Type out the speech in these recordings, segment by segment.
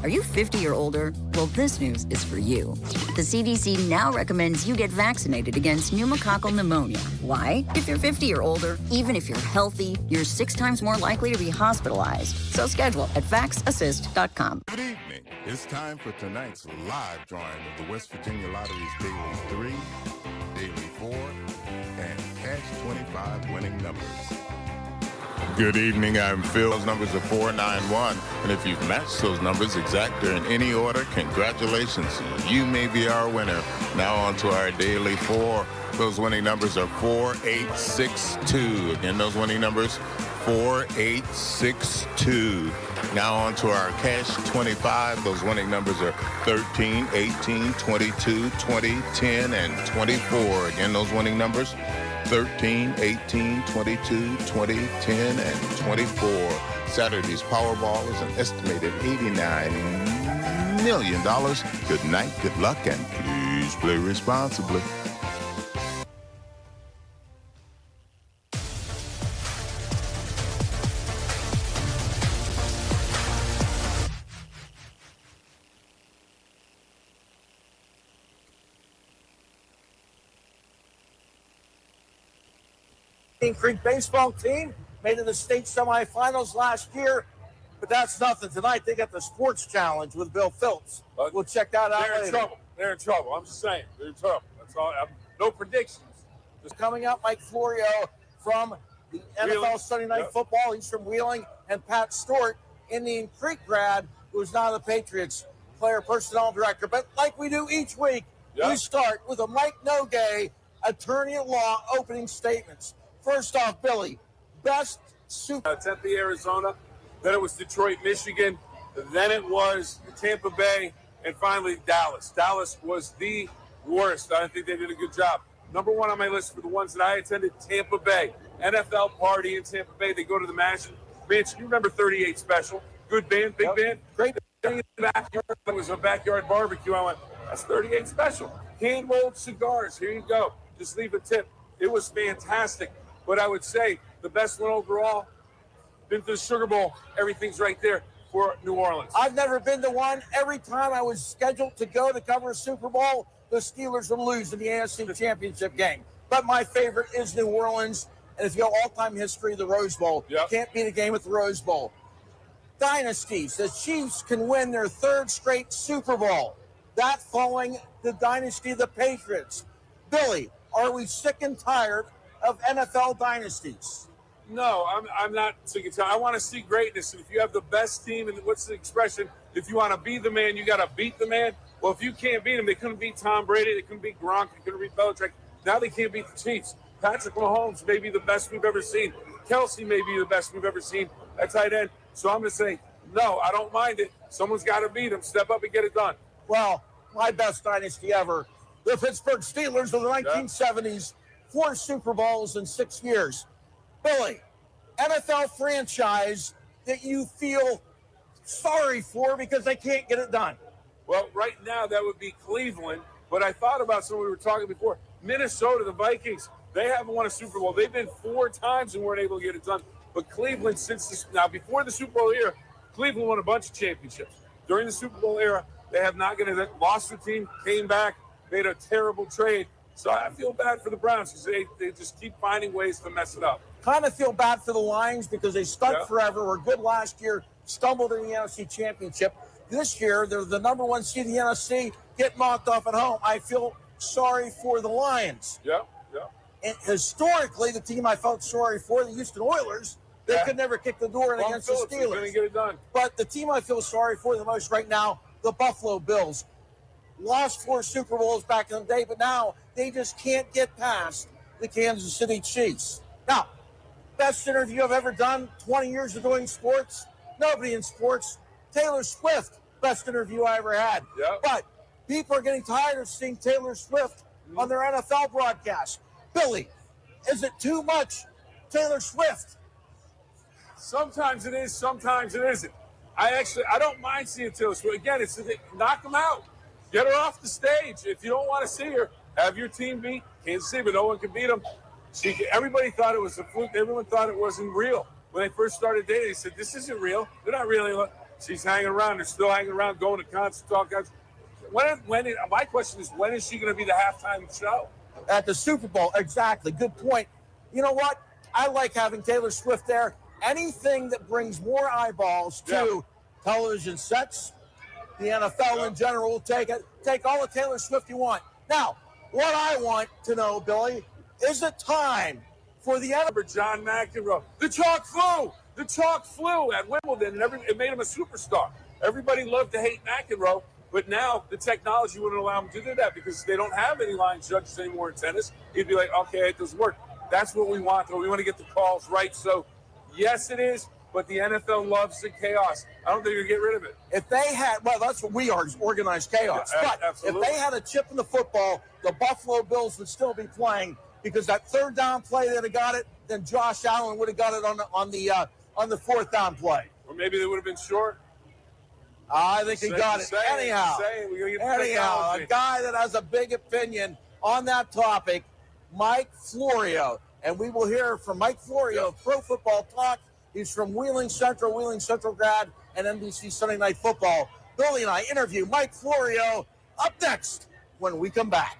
Are you 50 or older? Well, this news is for you. The CDC now recommends you get vaccinated against pneumococcal pneumonia. Why? If you're 50 or older, even if you're healthy, you're 6 times more likely to be hospitalized. So schedule at vaxassist.com. Good evening. It's time for tonight's live drawing of the West Virginia Lottery's Daily 3, Daily 4, and Cash 25 winning numbers. Good evening, I'm Phil. Those numbers are 491, and if you've matched those numbers exact or in any order, congratulations. You may be our winner. Now on to our Daily 4. Those winning numbers are 4862. Again, those winning numbers, 4862. Now on to our Cash 25. Those winning numbers are 13, 18, 22, 20, 10, and 24. Again, those winning numbers, 13, 18, 22, 20, 10, and 24. Saturday's Powerball is an estimated $89 million. Good night, good luck, and please play responsibly. Creek baseball team made it to the state semifinals last year, but that's nothing. Tonight they got the sports challenge with Bill Phillips. We'll check that out. They're in trouble. They're in trouble. I'm just saying. They're in trouble. That's all. No predictions. Just coming up, Mike Florio from the NFL Sunday Night Football. He's from Wheeling, and Pat Stewart, Indian Creek grad, who's now the Patriots player personnel director. But like we do each week, we start with a Mike Nogay, attorney at law, opening statements. First off, Billy, best super. Tempe, Arizona. Then it was Detroit, Michigan. Then it was Tampa Bay. And finally, Dallas. Dallas was the worst. I think they did a good job. Number one on my list for the ones that I attended, Tampa Bay. NFL party in Tampa Bay. They go to the mansion. You remember 38 Special. Good band, big band. Great thing in the backyard. It was a backyard barbecue. I went, that's 38 Special. Hand-rolled cigars. Here you go. Just leave a tip. It was fantastic. But I would say the best one overall, been to the Sugar Bowl, everything's right there for New Orleans. I've never been to one. Every time I was scheduled to go to cover a Super Bowl, the Steelers would lose in the AFC Championship game. But my favorite is New Orleans. And if you go all-time history, the Rose Bowl. Can't beat a game with the Rose Bowl. Dynasties. The Chiefs can win their third straight Super Bowl. That following the dynasty of the Patriots. Billy, are we sick and tired of NFL dynasties? No, I'm not sick and tired. I want to see greatness. And if you have the best team, and what's the expression? If you want to be the man, you got to beat the man. Well, if you can't beat him, they couldn't beat Tom Brady. They couldn't beat Gronk. They couldn't beat Belichick. Now they can't beat the Chiefs. Patrick Mahomes may be the best we've ever seen. Kelsey may be the best we've ever seen at tight end. So I'm going to say, no, I don't mind it. Someone's got to beat him. Step up and get it done. Well, my best dynasty ever, the Pittsburgh Steelers of the 1970s. 4 Super Bowls in 6 years. Billy, NFL franchise that you feel sorry for because they can't get it done? Well, right now that would be Cleveland. But I thought about something we were talking before. Minnesota, the Vikings, they haven't won a Super Bowl. They've been 4 times and weren't able to get it done. But Cleveland, before the Super Bowl era, Cleveland won a bunch of championships. During the Super Bowl era, they have not lost their team, came back, made a terrible trade. So I feel bad for the Browns because they just keep finding ways to mess it up. Kind of feel bad for the Lions because they stunk forever, were good last year, stumbled in the NFC Championship. This year, they're the number 1 seed in the NFC, get knocked off at home. I feel sorry for the Lions. And historically, the team I felt sorry for, the Houston Oilers, they could never kick the door in against Phillips, the Steelers. Couldn't get it done. But the team I feel sorry for the most right now, the Buffalo Bills. Lost 4 Super Bowls back in the day, but now they just can't get past the Kansas City Chiefs. Now, best interview I've ever done, 20 years of doing sports. Nobody in sports. Taylor Swift, best interview I ever had. But people are getting tired of seeing Taylor Swift on their NFL broadcast. Billy, is it too much Taylor Swift? Sometimes it is, sometimes it isn't. I don't mind seeing Taylor Swift. Again, it's knock them out. Get her off the stage. If you don't want to see her, have your team beat Kansas City, but no one can beat them. Everybody thought it was a fluke. Everyone thought it wasn't real. When they first started dating, they said, this isn't real. They're not really. She's hanging around. They're still hanging around, going to concert talk. My question is, when is she going to be the halftime show? At the Super Bowl, exactly. Good point. You know what? I like having Taylor Swift there. Anything that brings more eyeballs to television sets, the NFL in general will take it. Take all the Taylor Swift you want. Now, what I want to know, Billy, is it time for the NFL? John McEnroe. The chalk flew at Wimbledon, and it made him a superstar. Everybody loved to hate McEnroe, but now the technology wouldn't allow him to do that because they don't have any line judges anymore in tennis. He'd be like, okay, it doesn't work. That's what we want, though. We want to get the calls right. So, yes, it is, but the NFL loves the chaos. I don't think you'll get rid of it. If they had, well, that's what we are, is organized chaos. Yeah, but absolutely. If they had a chip in the football, the Buffalo Bills would still be playing because that third down play they'd have got it, then Josh Allen would have got it on the fourth down play. Or maybe they would have been short. I think he got it. Anyhow, a guy that has a big opinion on that topic, Mike Florio. And we will hear from Mike Florio of Pro Football Talk. He's from Wheeling Central grad, and NBC Sunday Night Football. Billy and I interview Mike Florio up next when we come back.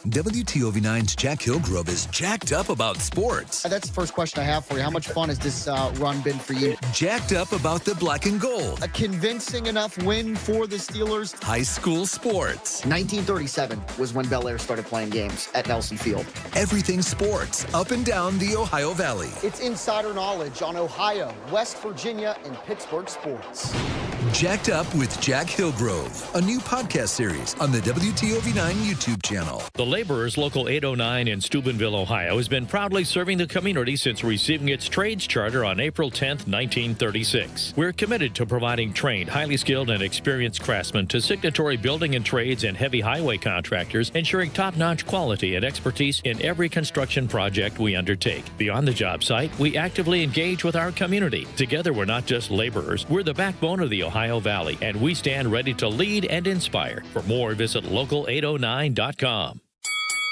WTOV9's Jack Hillgrove is jacked up about sports. That's the first question I have for you. How much fun has this run been for you? Jacked up about the black and gold. A convincing enough win for the Steelers. High school sports. 1937 was when Bel Air started playing games at Nelson Field. Everything sports up and down the Ohio Valley. It's insider knowledge on Ohio, West Virginia, and Pittsburgh sports. Jacked Up with Jack Hillgrove, a new podcast series on the WTOV9 YouTube channel. The Laborers Local 809 in Steubenville, Ohio, has been proudly serving the community since receiving its trades charter on April 10, 1936. We're committed to providing trained, highly skilled, and experienced craftsmen to signatory building and trades and heavy highway contractors, ensuring top-notch quality and expertise in every construction project we undertake. Beyond the job site, we actively engage with our community. Together, we're not just laborers, we're the backbone of the Ohio Valley, and we stand ready to lead and inspire. For more, visit local809.com.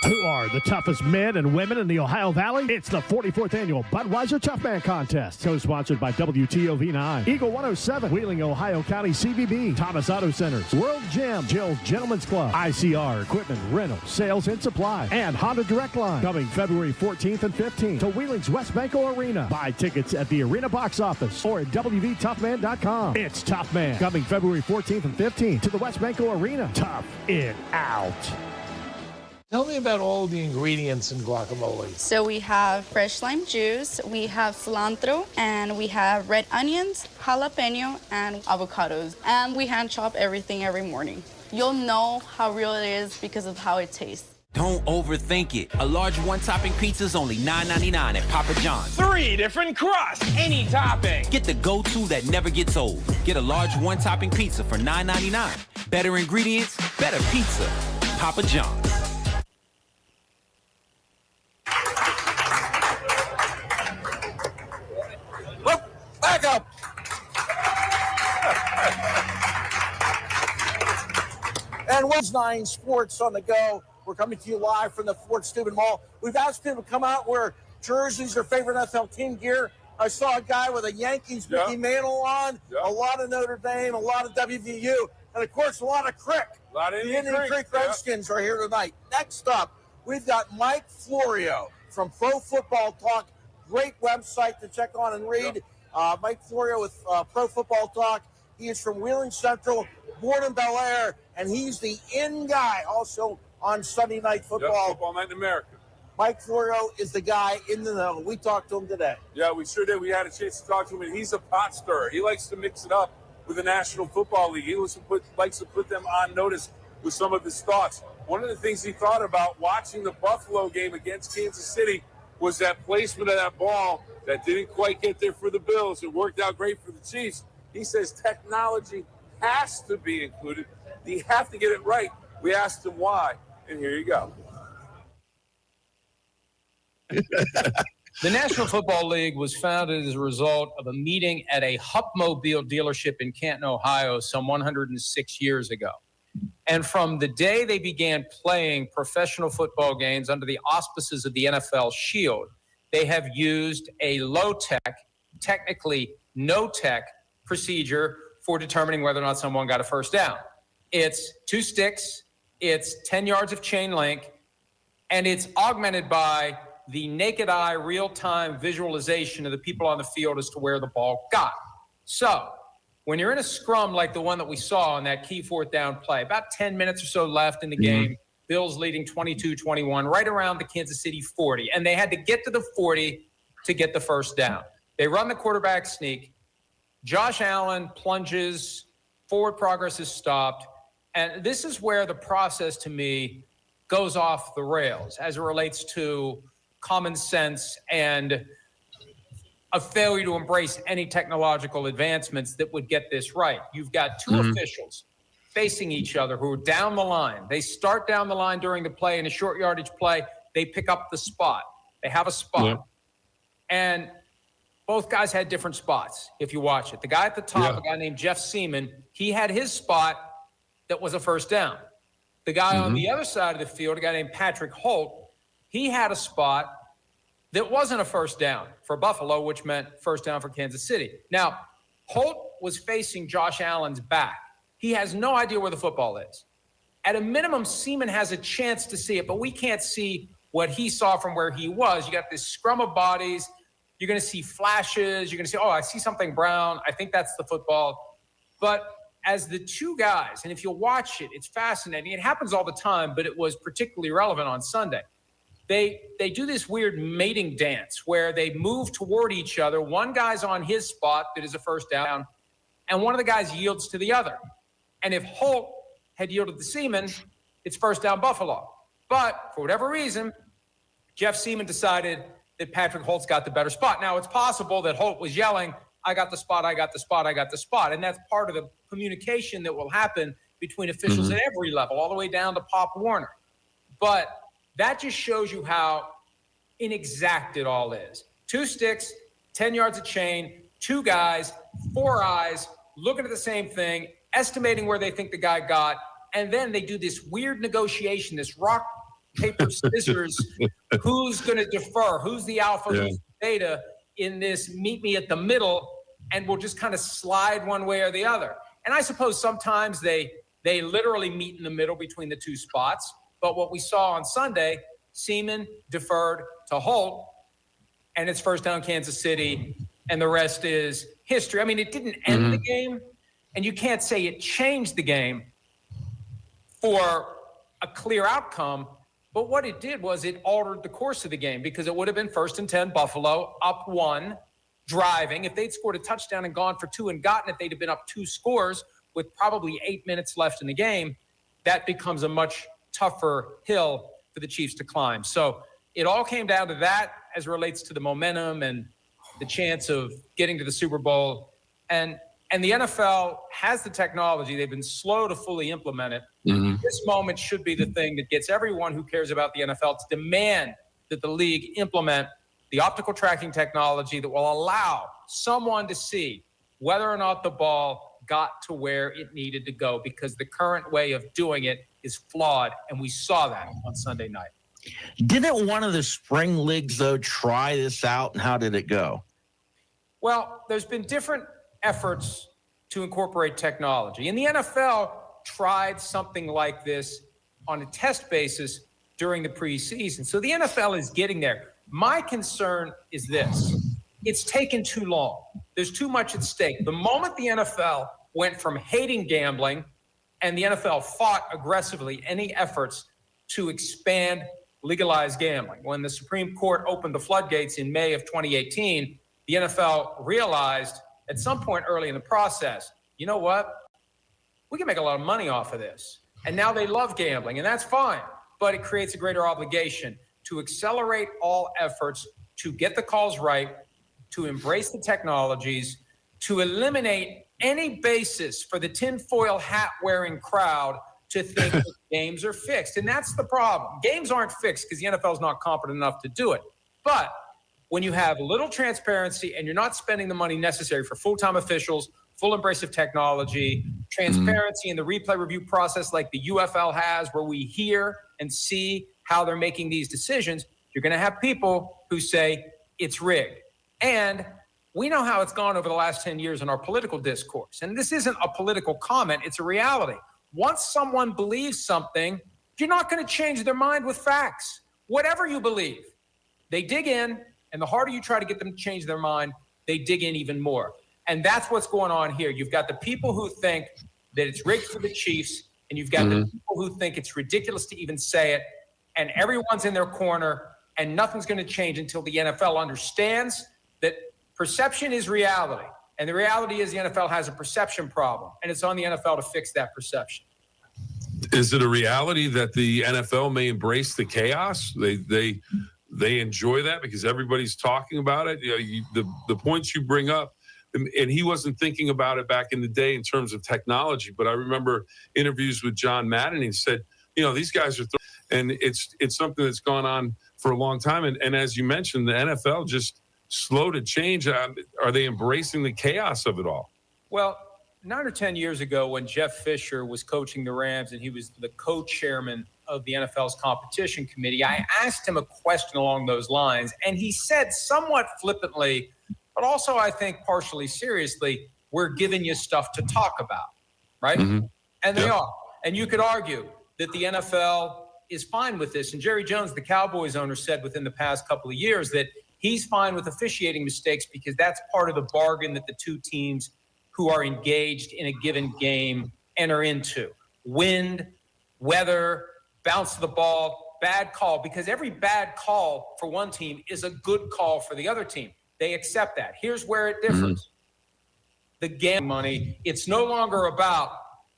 Who are the toughest men and women in the Ohio Valley? It's the 44th Annual Budweiser Tough Man Contest, co-sponsored by WTOV9, Eagle 107, Wheeling, Ohio County CVB, Thomas Auto Centers, World Gym, Jill's Gentlemen's Club, ICR Equipment, Rental, Sales and Supply, and Honda Direct Line. Coming February 14th and 15th to Wheeling's West Banco Arena. Buy tickets at the arena box office or at WVToughman.com. It's Tough Man, coming February 14th and 15th to the West Banco Arena. Tough it out. Tell me about all the ingredients in guacamole. So we have fresh lime juice, we have cilantro, and we have red onions, jalapeno, and avocados. And we hand chop everything every morning. You'll know how real it is because of how it tastes. Don't overthink it. A large one-topping pizza is only $9.99 at Papa John's. 3 different crusts, any topping. Get the go-to that never gets old. Get a large one-topping pizza for $9.99. Better ingredients, better pizza. Papa John's. Back up. And NEWS9 Sports on the go. We're coming to you live from the Fort Steuben Mall. We've asked people to come out, wear jerseys, their favorite NFL team gear. I saw a guy with a Yankees Mickey Mantle on, a lot of Notre Dame, a lot of WVU, and of course a lot of Crick. A lot of the Indian Creek Redskins are here tonight. Next up, we've got Mike Florio from Pro Football Talk. Great website to check on and read. Mike Florio with Pro Football Talk. He is from Wheeling Central, born in Bel Air, and he's the in guy also on Sunday Night Football. Football Night in America. Mike Florio is the guy in the know. We talked to him today. Yeah, we sure did. We had a chance to talk to him, and he's a pot stirrer. He likes to mix it up with the National Football League. He likes to put them on notice with some of his thoughts. One of the things he thought about watching the Buffalo game against Kansas City was that placement of that ball that didn't quite get there for the Bills. It worked out great for the Chiefs. He says technology has to be included. You have to get it right. We asked him why, and here you go. The National Football League was founded as a result of a meeting at a Hupmobile dealership in Canton, Ohio, some 106 years ago. And from the day they began playing professional football games under the auspices of the NFL Shield, they have used a low-tech, technically no-tech procedure for determining whether or not someone got a first down. It's 2 sticks, it's 10 yards of chain link, and it's augmented by the naked eye, real-time visualization of the people on the field as to where the ball got. So when you're in a scrum like the one that we saw on that key 4th down play, about 10 minutes or so left in the game, Bills leading 22-21, right around the Kansas City 40, and they had to get to the 40 to get the first down. They run the quarterback sneak. Josh Allen plunges, forward progress is stopped, and this is where the process, to me, goes off the rails as it relates to common sense and a failure to embrace any technological advancements that would get this right. You've got 2 officials facing each other who are down the line. They start down the line during the play in a short yardage play. They pick up the spot. They have a spot. Yep. And both guys had different spots, if you watch it. The guy at the top, a guy named Jeff Seaman, he had his spot that was a first down. The guy on the other side of the field, a guy named Patrick Holt, he had a spot that wasn't a first down for Buffalo, which meant first down for Kansas City. Now, Holt was facing Josh Allen's back. He has no idea where the football is. At a minimum, Seaman has a chance to see it, but we can't see what he saw from where he was. You got this scrum of bodies. You're going to see flashes. You're going to say, oh, I see something brown. I think that's the football. But as the 2 guys, and if you'll watch it, it's fascinating. It happens all the time, but it was particularly relevant on Sunday. They do this weird mating dance where they move toward each other. One guy's on his spot that is a first down, and one of the guys yields to the other. And if Holt had yielded to Seaman, it's first down Buffalo. But for whatever reason, Jeff Seaman decided that Patrick Holt's got the better spot. Now, it's possible that Holt was yelling, I got the spot, I got the spot, I got the spot. And that's part of the communication that will happen between officials at every level, all the way down to Pop Warner. But that just shows you how inexact it all is. 2 sticks, 10 yards of chain, 2 guys, 4 eyes, looking at the same thing, estimating where they think the guy got, and then they do this weird negotiation, this rock, paper, scissors, who's going to defer, who's the alpha, who's the beta in this meet me at the middle, and we'll just kind of slide one way or the other. And I suppose sometimes they literally meet in the middle between the 2 spots, but what we saw on Sunday, Seaman deferred to Holt, and it's first down Kansas City, and the rest is history. I mean, it didn't end the game, and you can't say it changed the game for a clear outcome, but what it did was it altered the course of the game, because it would have been 1st and 10 Buffalo, up 1, driving. If they'd scored a touchdown and gone for 2 and gotten it, they'd have been up 2 scores with probably 8 minutes left in the game. That becomes a much tougher hill for the Chiefs to climb. So it all came down to that as it relates to the momentum and the chance of getting to the Super Bowl. And the NFL has the technology. They've been slow to fully implement it. This moment should be the thing that gets everyone who cares about the NFL to demand that the league implement the optical tracking technology that will allow someone to see whether or not the ball got to where it needed to go, because the current way of doing it is flawed, and we saw that on Sunday night. Didn't one of the spring leagues, though, try this out, and how did it go? Well, there's been different efforts to incorporate technology. And the NFL tried something like this on a test basis during the preseason. So the NFL is getting there. My concern is this. It's taken too long. There's too much at stake. The moment the NFL went from hating gambling, and the NFL fought aggressively any efforts to expand legalized gambling. When the Supreme Court opened the floodgates in May of 2018, the NFL realized at some point early in the process, you know what? We can make a lot of money off of this. And now they love gambling, and that's fine. But it creates a greater obligation to accelerate all efforts to get the calls right, to embrace the technologies, to eliminate any basis for the tinfoil hat-wearing crowd to think that games are fixed. And that's the problem. Games aren't fixed because the NFL is not competent enough to do it. But when you have little transparency and you're not spending the money necessary for full-time officials, full embrace of technology, transparency in the replay review process like the UFL has, where we hear and see how they're making these decisions, you're going to have people who say it's rigged. And We know how it's gone over the last 10 years in our political discourse. And this isn't a political comment, it's a reality. Once someone believes something, you're not going to change their mind with facts. Whatever you believe, they dig in, and the harder you try to get them to change their mind, they dig in even more. And that's what's going on here. You've got the people who think that it's rigged for the Chiefs, and you've got the people who think it's ridiculous to even say it, and everyone's in their corner, and nothing's going to change until the NFL understands that perception is reality. And the reality is the NFL has a perception problem, and it's on the NFL to fix that perception. Is it a reality that the NFL may embrace the chaos? They enjoy that because everybody's talking about it. You know, the points you bring up, and he wasn't thinking about it back in the day in terms of technology, but I remember interviews with John Madden. He said, you know, these guys are, and it's something that's gone on for a long time. And as you mentioned, the NFL just slow to change. Are they embracing the chaos of it all? Well, 9 or 10 years ago when Jeff Fisher was coaching the Rams and he was the co-chairman of the NFL's competition committee, I asked him a question along those lines, and he said somewhat flippantly, but also I think partially seriously, we're giving you stuff to talk about, right? Mm-hmm. And they are. And you could argue that the NFL is fine with this. And Jerry Jones, the Cowboys owner, said within the past couple of years that he's fine with officiating mistakes because that's part of the bargain that the two teams who are engaged in a given game enter into. Wind, weather, bounce of the ball, bad call, because every bad call for one team is a good call for the other team. They accept that. Here's where it differs. The gambling money, it's no longer about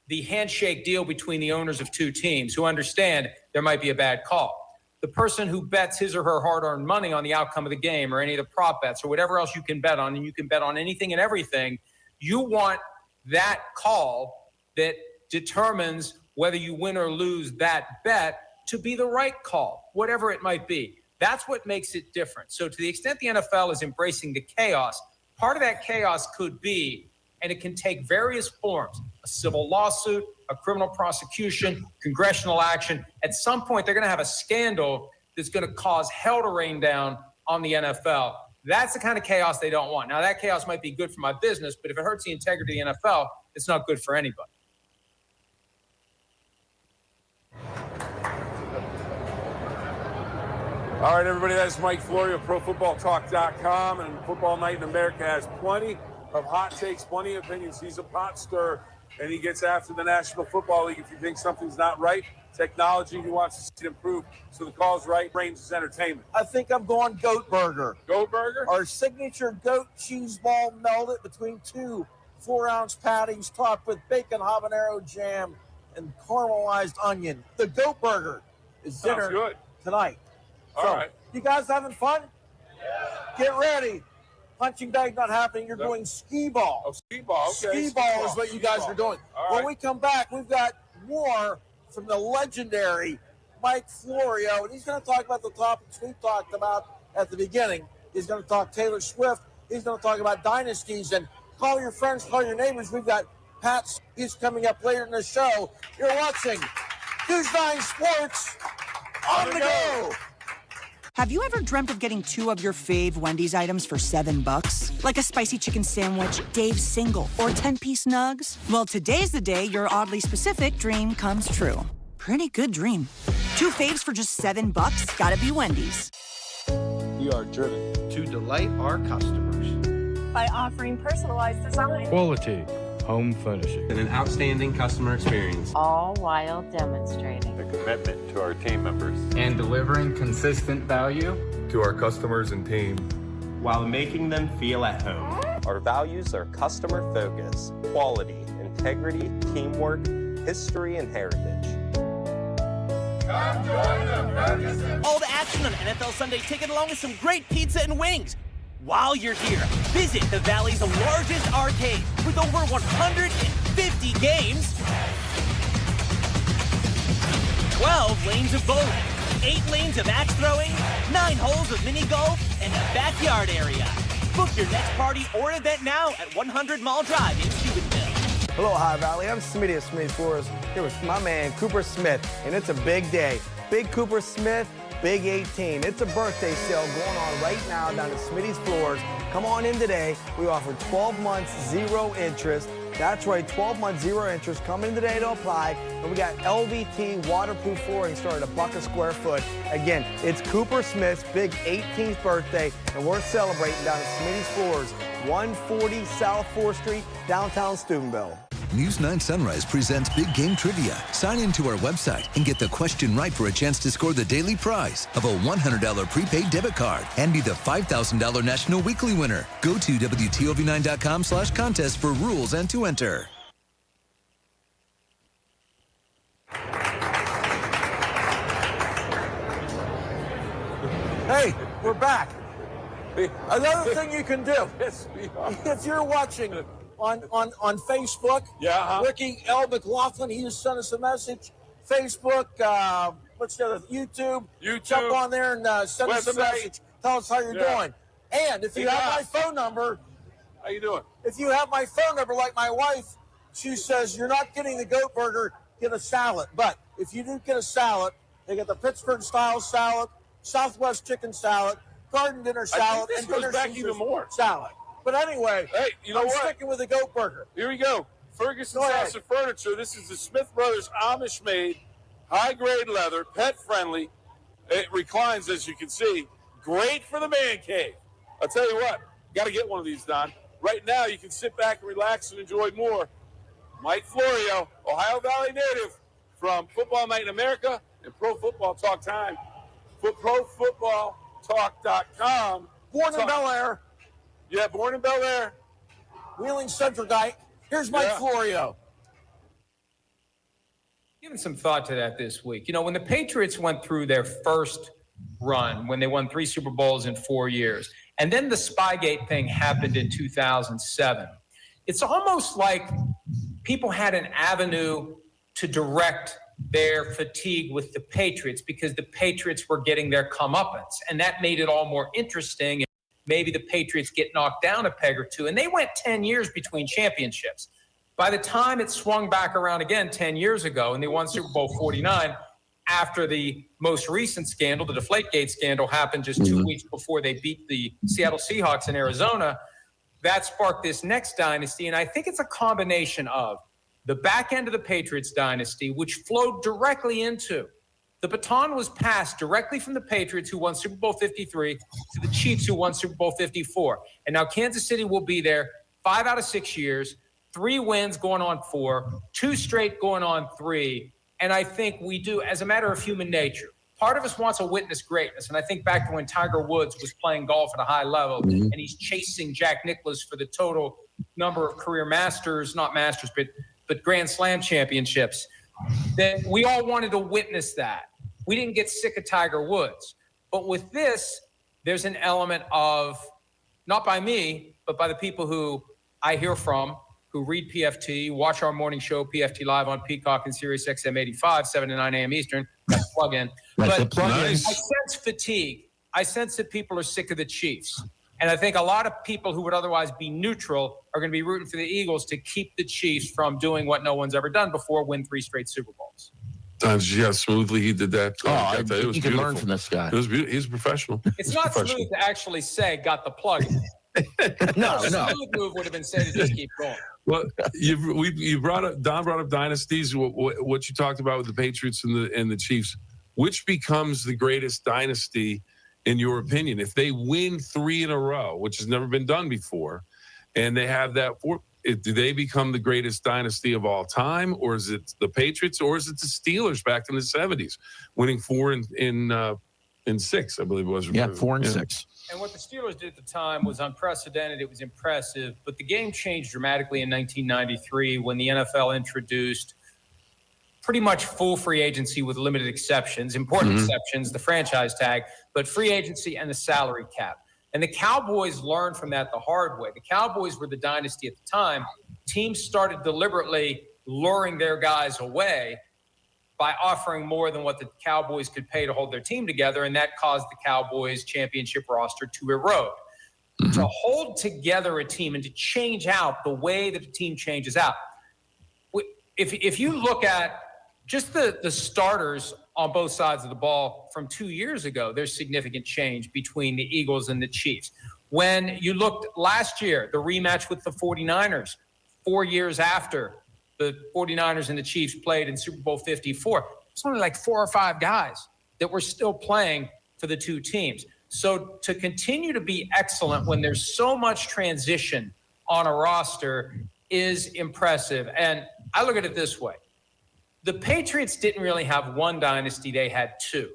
the handshake deal between the owners of two teams who understand there might be a bad call. The person who bets his or her hard-earned money on the outcome of the game or any of the prop bets or whatever else you can bet on, and you can bet on anything and everything, you want that call that determines whether you win or lose that bet to be the right call, whatever it might be. That's what makes it different. So to the extent the NFL is embracing the chaos, part of that chaos could be, and it can take various forms, a civil lawsuit, a criminal prosecution, congressional action. At some point, they're going to have a scandal that's going to cause hell to rain down on the NFL. That's the kind of chaos they don't want. Now, that chaos might be good for my business, but if it hurts the integrity of the NFL, it's not good for anybody. All right, everybody, that's Mike Florio, ProFootballTalk.com, and Football Night in America has plenty of hot takes, plenty of opinions. He's a pot stirrer, and he gets after the National Football League if you think something's not right. Technology, he wants to see it improve. So the call's right. Brains is entertainment. I think I'm going Goat Burger. Goat Burger? Our signature goat cheese ball melted between two 4-ounce patties topped with bacon, habanero jam, and caramelized onion. The Goat Burger is dinner good tonight. All right. You guys having fun? Yeah. Get ready. Punching bag not happening. You're doing skee ball. Oh, skee ball. Okay. Skee ball is what you guys are doing. When we come back, we've got more from the legendary Mike Florio, and he's going to talk about the topics we talked about at the beginning. He's going to talk Taylor Swift. He's going to talk about dynasties, and call your friends, call your neighbors. We've got Pat. He's coming up later in the show. You're watching NEWS9 Sports on the go. Have you ever dreamt of getting 2 of your fave Wendy's items for $7? Like a spicy chicken sandwich, Dave's Single, or 10-piece nugs? Well, today's the day your oddly specific dream comes true. Pretty good dream. 2 faves for just $7? Gotta be Wendy's. We are driven to delight our customers by offering personalized design, quality home furnishing, and an outstanding customer experience, all while demonstrating a commitment to our team members and delivering consistent value to our customers and team while making them feel at home. Our values are customer focus, quality, integrity, teamwork, history, and heritage. Come join the Ferguson. All the action on NFL Sunday Ticket along with some great pizza and wings. While you're here, visit the Valley's largest arcade with over 150 games, 12 lanes of bowling, 8 lanes of axe throwing, 9 holes of mini golf, and a backyard area. Book your next party or event now at 100 Mall Drive in Steubenville. Hello, High Valley. I'm Smitty of Smitty Floors here with my man Cooper Smith, and it's a big day. Big Cooper Smith Big 18. It's a birthday sale going on right now down at Smitty's Floors. Come on in today. We offer 12 months, 0 interest. That's right, 12 months, 0 interest. Come in today to apply. And we got LVT waterproof flooring starting at $1 a square foot. Again, it's Cooper Smith's big 18th birthday, and we're celebrating down at Smitty's Floors, 140 South 4th Street, downtown Steubenville. News 9 Sunrise presents Big Game Trivia. Sign into our website and get the question right for a chance to score the daily prize of a $100 prepaid debit card and be the $5,000 National Weekly winner. Go to WTOV9.com/contest for rules and to enter. Hey, we're back. Another thing you can do, Yes, we are. if you're watching on Facebook, Ricky L. McLaughlin, he just sent us a message. Facebook, what's the other? YouTube. Jump on there and send us a message. Tell us how you're doing. And if you have my phone number, how you doing? If you have my phone number, like my wife, she says you're not getting the goat burger, get a salad. But if you do get a salad, they get the Pittsburgh style salad, Southwest chicken salad, garden dinner salad, and dinner back even more salad. But anyway, hey, you know I'm what? sticking with the goat burger. Here we go. Ferguson's House of Furniture. This is the Smith Brothers Amish-made, high-grade leather, pet-friendly. It reclines, as you can see. Great for the man cave. I'll tell you what, got to get one of these, Don. Right now, you can sit back and relax and enjoy more. Mike Florio, Ohio Valley native, from Football Night in America and Pro Football Talk Time. ProFootballTalk.com. Born in Bel Air. Yeah, born in Bel Air. Wheeling Central Dyke. Here's Mike Florio. Giving some thought to that this week. You know, when the Patriots went through their first run, when they won 3 Super Bowls in 4 years, and then the Spygate thing happened in 2007, it's almost like people had an avenue to direct their fatigue with the Patriots because the Patriots were getting their comeuppance, and that made it all more interesting. Maybe the Patriots get knocked down a peg or two, and they went 10 years between championships. By the time it swung back around again 10 years ago and they won Super Bowl 49, after the most recent scandal, the Deflategate scandal, happened just 2 weeks before they beat the Seattle Seahawks in Arizona, that sparked this next dynasty. And I think it's a combination of the back end of the Patriots dynasty, which flowed directly into the baton was passed directly from the Patriots, who won Super Bowl 53, to the Chiefs, who won Super Bowl 54. And now Kansas City will be there 5 out of 6 years, 3 wins going on 4, 2 straight going on 3. And I think we do, as a matter of human nature, part of us wants to witness greatness. And I think back to when Tiger Woods was playing golf at a high level and he's chasing Jack Nicklaus for the total number of career but Grand Slam championships, that we all wanted to witness that. We didn't get sick of Tiger Woods. But with this, there's an element of, not by me, but by the people who I hear from, who read PFT, watch our morning show, PFT Live on Peacock and Sirius XM 85, 7 to 9 a.m. Eastern. That's a plug-in. But I sense fatigue. I sense that people are sick of the Chiefs. And I think a lot of people who would otherwise be neutral are going to be rooting for the Eagles to keep the Chiefs from doing what no one's ever done before, win 3 straight Super Bowls. Yeah, smoothly he did that. It was you can learn from this guy. It was beautiful. He's a professional. It's not smooth to actually say, got the plug. No. Smooth move would have been said to just keep going. Well, Don brought up dynasties. What you talked about with the Patriots and the Chiefs. Which becomes the greatest dynasty in your opinion? If they win 3 in a row, which has never been done before, and they have that, do they become the greatest dynasty of all time, or is it the Patriots, or is it the Steelers back in the 70s, winning 4 in 6, I believe it was. Yeah, 4 and 6. And what the Steelers did at the time was unprecedented. It was impressive. But the game changed dramatically in 1993 when the NFL introduced pretty much full free agency with limited exceptions, important exceptions, the franchise tag, but free agency and the salary cap. And the Cowboys learned from that the hard way. The Cowboys were the dynasty at the time. Teams started deliberately luring their guys away by offering more than what the Cowboys could pay to hold their team together, and that caused the Cowboys championship roster to erode. To hold together a team and to change out the way that a team changes out. If you look at just the starters on both sides of the ball from 2 years ago. There's significant change between the Eagles and the Chiefs. When you looked last year, the rematch with the 49ers, 4 years after the 49ers and the Chiefs played in Super Bowl 54, it's only like 4 or 5 guys that were still playing for the two teams. So to continue to be excellent when there's so much transition on a roster is impressive. And I look at it this way. The Patriots didn't really have one dynasty. They had two.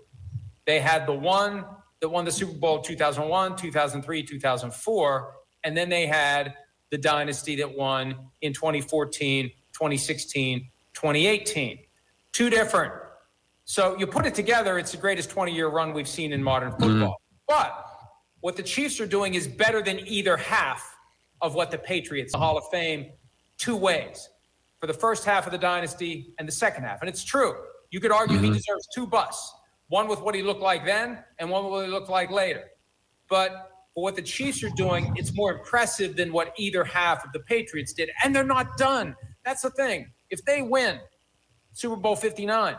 They had the one that won the Super Bowl 2001, 2003, 2004, and then they had the dynasty that won in 2014, 2016, 2018. Two different. So you put it together, it's the greatest 20-year run we've seen in modern football. But what the Chiefs are doing is better than either half of what the Patriots, the Hall of Fame, two ways. For the first half of the dynasty and the second half. And it's true. You could argue he deserves two busts. One with what he looked like then and one with what he looked like later. But for what the Chiefs are doing, it's more impressive than what either half of the Patriots did. And they're not done. That's the thing. If they win Super Bowl 59,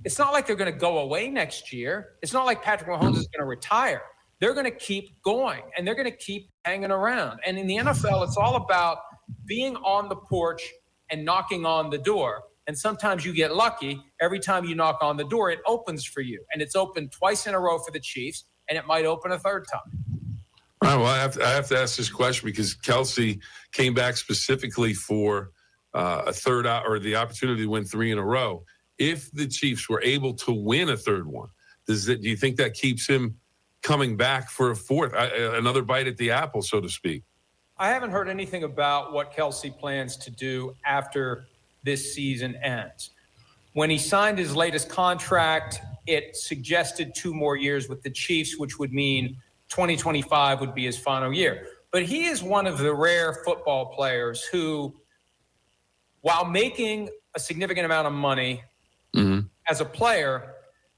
it's not like they're going to go away next year. It's not like Patrick Mahomes is going to retire. They're going to keep going, and they're going to keep hanging around. And in the NFL, it's all about being on the porch and knocking on the door. And sometimes you get lucky. Every time you knock on the door, it opens for you. And it's opened twice in a row for the Chiefs, and it might open a third time. All right, well, I have to ask this question because Kelsey came back specifically for a third out or the opportunity to win 3 in a row. If the Chiefs were able to win a third one, do you think that keeps him coming back for a fourth, another bite at the apple, so to speak? I haven't heard anything about what Kelsey plans to do after this season ends. When he signed his latest contract, it suggested 2 more years with the Chiefs, which would mean 2025 would be his final year. But he is one of the rare football players who, while making a significant amount of money as a player,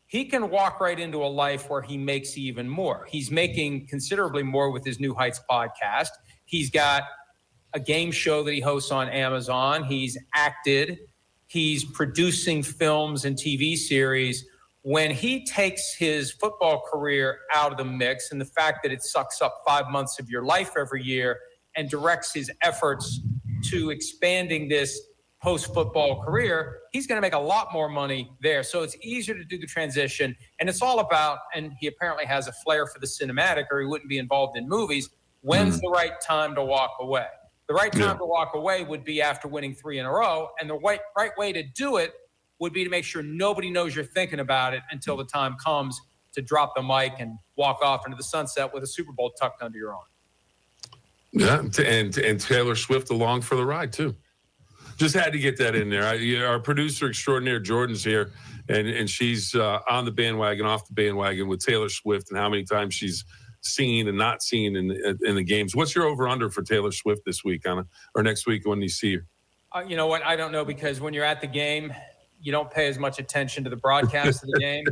he can walk right into a life where he makes even more. He's making considerably more with his New Heights podcast. He's got a game show that he hosts on Amazon. He's acted. He's producing films and TV series. When he takes his football career out of the mix and the fact that it sucks up 5 months of your life every year and directs his efforts to expanding this post-football career, he's going to make a lot more money there. So it's easier to do the transition. And it's all about, and he apparently has a flair for the cinematic or he wouldn't be involved in movies. When's the right time to walk away? The right time to walk away would be after winning 3 in a row. And the right way to do it would be to make sure nobody knows you're thinking about it until the time comes to drop the mic and walk off into the sunset with a Super Bowl tucked under your arm. Yeah, and Taylor Swift along for the ride, too. Just had to get that in there. Our producer extraordinaire, Jordan's here, and she's on the bandwagon, off the bandwagon with Taylor Swift and how many times she's seen and not seen in the games. What's your over-under for Taylor Swift this week or next week when you see her? You know what? I don't know, because when you're at the game, you don't pay as much attention to the broadcast of the game.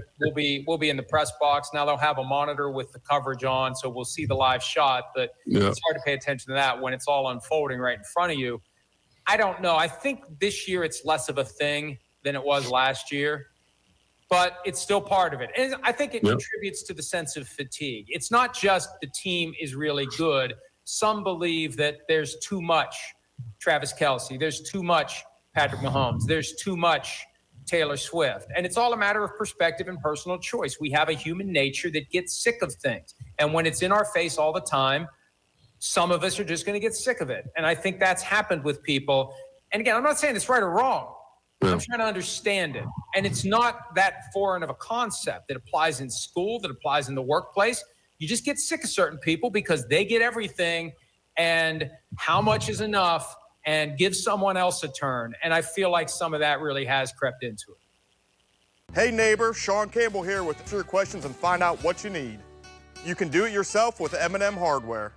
We'll be in the press box. Now they'll have a monitor with the coverage on, so we'll see the live shot, but it's hard to pay attention to that when it's all unfolding right in front of you. I don't know. I think this year it's less of a thing than it was last year, but it's still part of it. And I think it contributes to the sense of fatigue. It's not just the team is really good. Some believe that there's too much Travis Kelce. There's too much Patrick Mahomes. There's too much Taylor Swift. And it's all a matter of perspective and personal choice. We have a human nature that gets sick of things. And when it's in our face all the time, some of us are just going to get sick of it. And I think that's happened with people. And again, I'm not saying it's right or wrong. I'm trying to understand it. And it's not that foreign of a concept that applies in school, that applies in the workplace. You just get sick of certain people because they get everything and how much is enough and give someone else a turn. And I feel like some of that really has crept into it. Hey neighbor, Sean Campbell here with your questions and find out what you need. You can do it yourself with M&M Hardware.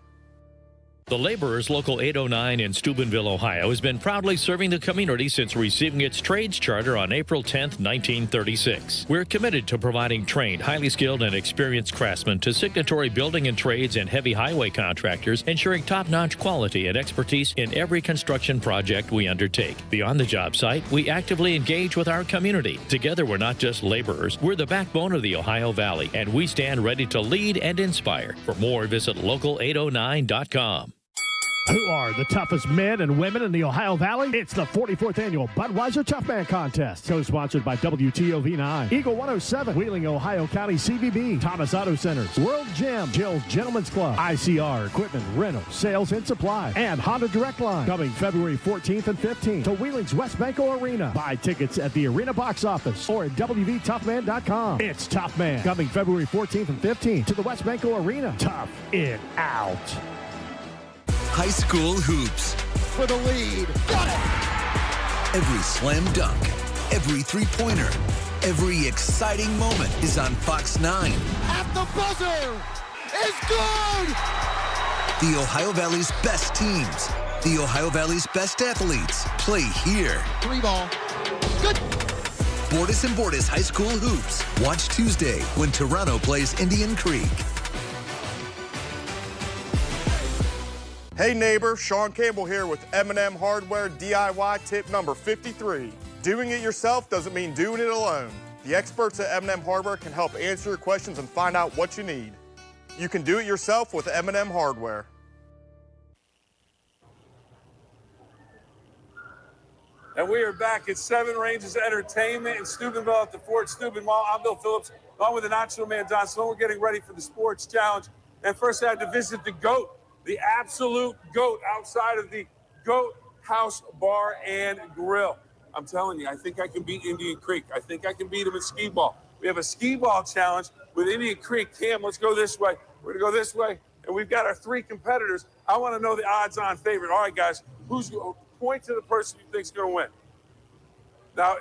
The Laborers Local 809 in Steubenville, Ohio, has been proudly serving the community since receiving its trades charter on April 10, 1936. We're committed to providing trained, highly skilled, and experienced craftsmen to signatory building and trades and heavy highway contractors, ensuring top-notch quality and expertise in every construction project we undertake. Beyond the job site, we actively engage with our community. Together, we're not just laborers, we're the backbone of the Ohio Valley, and we stand ready to lead and inspire. For more, visit local809.com. Who are the toughest men and women in the Ohio Valley? It's the 44th Annual Budweiser Tough Man Contest, co-sponsored by WTOV9, Eagle 107, Wheeling, Ohio County CVB, Thomas Auto Centers, World Gym, Jill's Gentlemen's Club, ICR Equipment, Rental, Sales and Supply, and Honda Direct Line. Coming February 14th and 15th to Wheeling's Westbanco Arena. Buy tickets at the arena box office or at WVToughman.com. It's Tough Man, coming February 14th and 15th to the Westbanco Arena. Tough it out. High school hoops. For the lead. Got it! Every slam dunk, every three-pointer, every exciting moment is on Fox 9. At the buzzer is good! The Ohio Valley's best teams, the Ohio Valley's best athletes play here. 3-ball. Good! Bordas and Bordas High School Hoops. Watch Tuesday when Toronto plays Indian Creek. Hey neighbor, Sean Campbell here with M&M Hardware DIY tip number 53. Doing it yourself doesn't mean doing it alone. The experts at M&M Hardware can help answer your questions and find out what you need. You can do it yourself with M&M Hardware. And we are back at Seven Ranges Entertainment in Steubenville at the Fort Steuben Mall. I'm Bill Phillips, along with the National Man, Don Sloan. We're getting ready for the Sports Challenge. And first I had to visit the GOAT. The absolute GOAT outside of the GOAT House Bar and Grill. I'm telling you, I think I can beat Indian Creek. I think I can beat them in skee ball. We have a skee ball challenge with Indian Creek. Cam, let's go this way. We're going to go this way. And we've got our three competitors. I want to know the odds-on favorite. All right, guys, point to the person you think's going to win.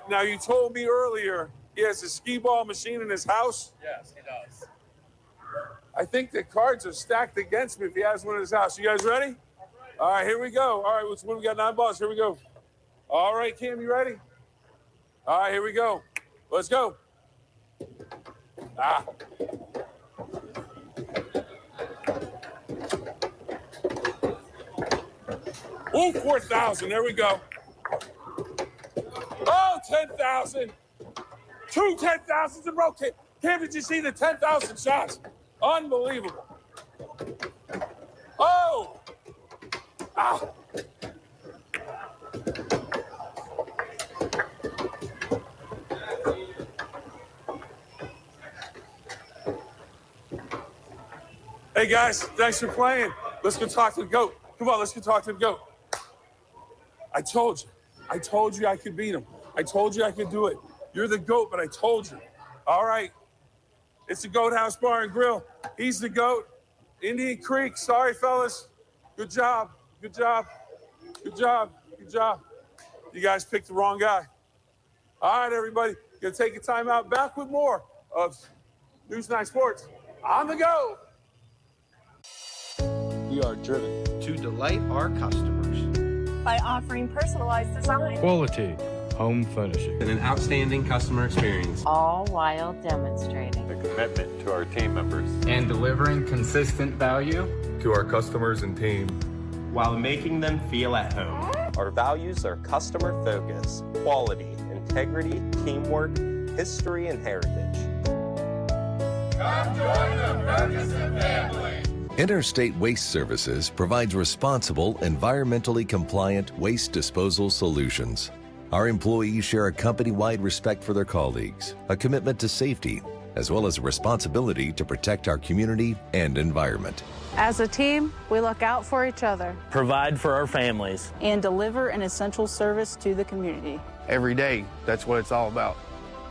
Now, you told me earlier he has a skee ball machine in his house. Yes, he does. I think the cards are stacked against me if he has one in his house. You guys ready? All right, here we go. All right, which one? We got 9 balls. Here we go. All right, Cam, you ready? All right, here we go. Let's go. Ooh, 4,000. There we go. Oh, 10,000. 2 10,000s in a row. Cam, did you see the 10,000 shots? Unbelievable. Oh! Ow. Hey guys, thanks for playing. Let's go talk to the GOAT. Come on, let's go talk to the GOAT. I told you I could beat him. I told you I could do it. You're the GOAT, but I told you. All right. It's the GOAT House Bar and Grill. He's the GOAT. Indian Creek. Sorry, fellas. Good job. Good job. Good job. Good job. You guys picked the wrong guy. All right, everybody. Gonna take a time out. Back with more of NEWS9 Sports on the go. We are driven to delight our customers by offering personalized design, Quality home furnishing, and an outstanding customer experience. All while demonstrating The commitment to our team members. and delivering consistent value to our customers and team. While making them feel at home. Our values are customer focus, quality, integrity, teamwork, history, and heritage. Come join the Ferguson family. Interstate Waste Services provides responsible, environmentally compliant waste disposal solutions. Our employees share a company-wide respect for their colleagues, a commitment to safety, as well as a responsibility to protect our community and environment. As a team, we look out for each other, provide for our families, and deliver an essential service to the community. Every day, that's what it's all about.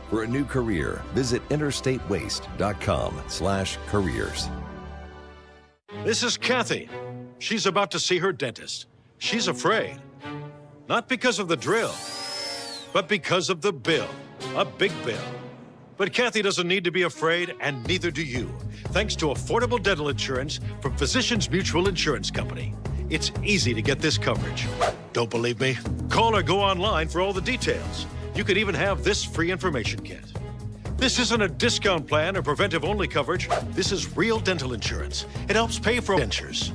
For a new career, visit interstatewaste.com/careers. This is Kathy. She's about to see her dentist. She's afraid. Not because of the drill, but because of the bill. A big bill. But Kathy doesn't need to be afraid, and neither do you, thanks to affordable dental insurance from Physicians Mutual Insurance Company. It's easy to get this coverage. Don't believe me? Call or go online for all the details. You could even have this free information kit. This isn't a discount plan or preventive-only coverage. This is real dental insurance. It helps pay for dentures.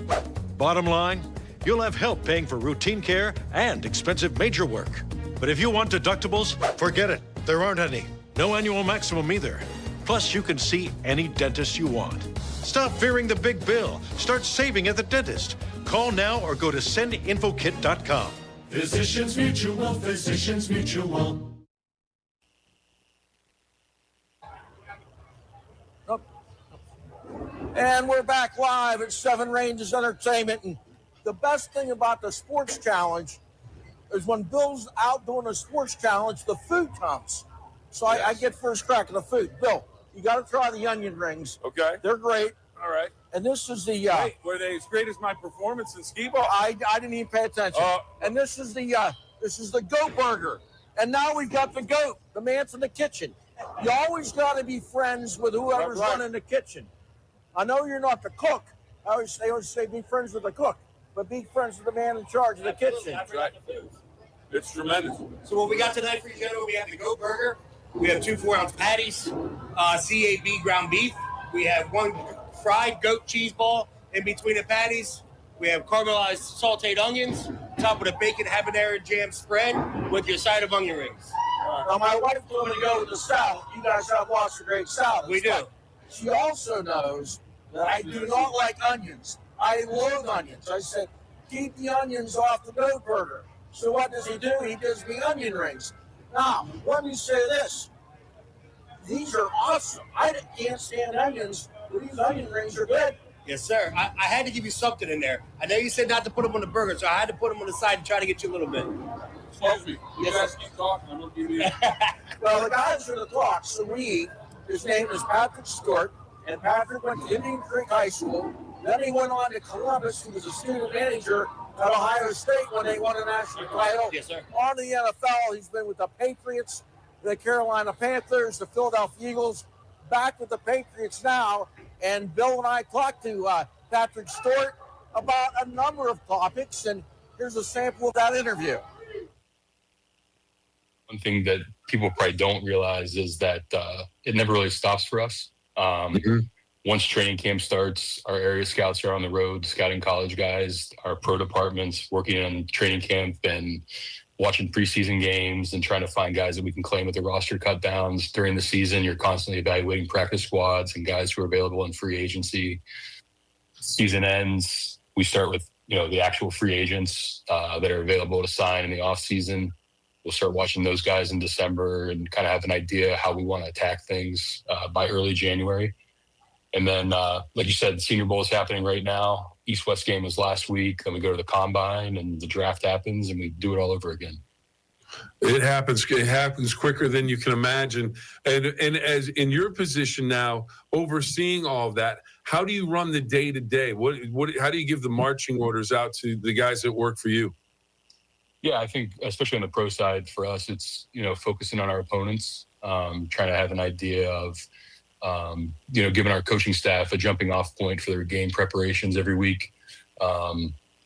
Bottom line, you'll have help paying for routine care and expensive major work. But if you want deductibles, forget it. There aren't any. No annual maximum either. Plus, you can see any dentist you want. Stop fearing the big bill. Start saving at the dentist. Call now or go to sendinfokit.com. Physicians Mutual, Physicians Mutual. And we're back live at Seven Ranges Entertainment. And the best thing about the sports challenge is when Bill's out doing a sports challenge, the food comes. So I get first crack at the food. Bill, you got to try the onion rings. Okay. They're great. All right. And this is the... Wait, were they as great as my performance in skee ball? I didn't even pay attention. And this is the goat burger. And now we've got the goat, the man from the kitchen. You always got to be friends with whoever's running the kitchen. I know you're not the cook. They always say be friends with the cook, but be friends with the man in charge of the kitchen. That's right. It's tremendous. So what we got tonight for you, gentlemen, we have the goat burger. We have 2 4-ounce patties, CAB ground beef. We have 1 fried goat cheese ball in between the patties. We have caramelized sauteed onions, topped with a bacon habanero jam spread with your side of onion rings. Now, my wife told me to go with the salad. You guys have lots of great salads. We do. She also knows that I do not like onions. I loathe onions. I said, keep the onions off the goat burger. So what does he do? He gives me onion rings. Now, let me say this. These are awesome. I can't stand onions, but these onion rings are good. Yes, sir. I had to give you something in there. I know you said not to put them on the burger, so I had to put them on the side and try to get you a little bit. Excuse me. You guys keep talking. I'm going to give you... Well, the guys are the talk, so we eat. His name is Patrick Stewart, and Patrick went to Indian Creek High School. Then he went on to Columbus. He was a student manager at Ohio State when they won a national title. Yes, sir. On the NFL, he's been with the Patriots, the Carolina Panthers, the Philadelphia Eagles, back with the Patriots now. And Bill and I talked to Patrick Stewart about a number of topics, and here's a sample of that interview. One thing that people probably don't realize is that it never really stops for us. Once training camp starts, our area scouts are on the road, scouting college guys, our pro departments working on training camp and watching preseason games and trying to find guys that we can claim with the roster cut downs. During the season, you're constantly evaluating practice squads and guys who are available in free agency. Season ends, we start with the actual free agents that are available to sign in the off season. We'll start watching those guys in December and kind of have an idea how we want to attack things by early January. And then, like you said, the Senior Bowl is happening right now. East-West game was last week. Then we go to the Combine and the draft happens and we do it all over again. It happens quicker than you can imagine. And as in your position now, overseeing all of that, how do you run the day-to-day? How do you give the marching orders out to the guys that work for you? Yeah, I think especially on the pro side for us, it's, focusing on our opponents, trying to have an idea of, giving our coaching staff a jumping off point for their game preparations every week,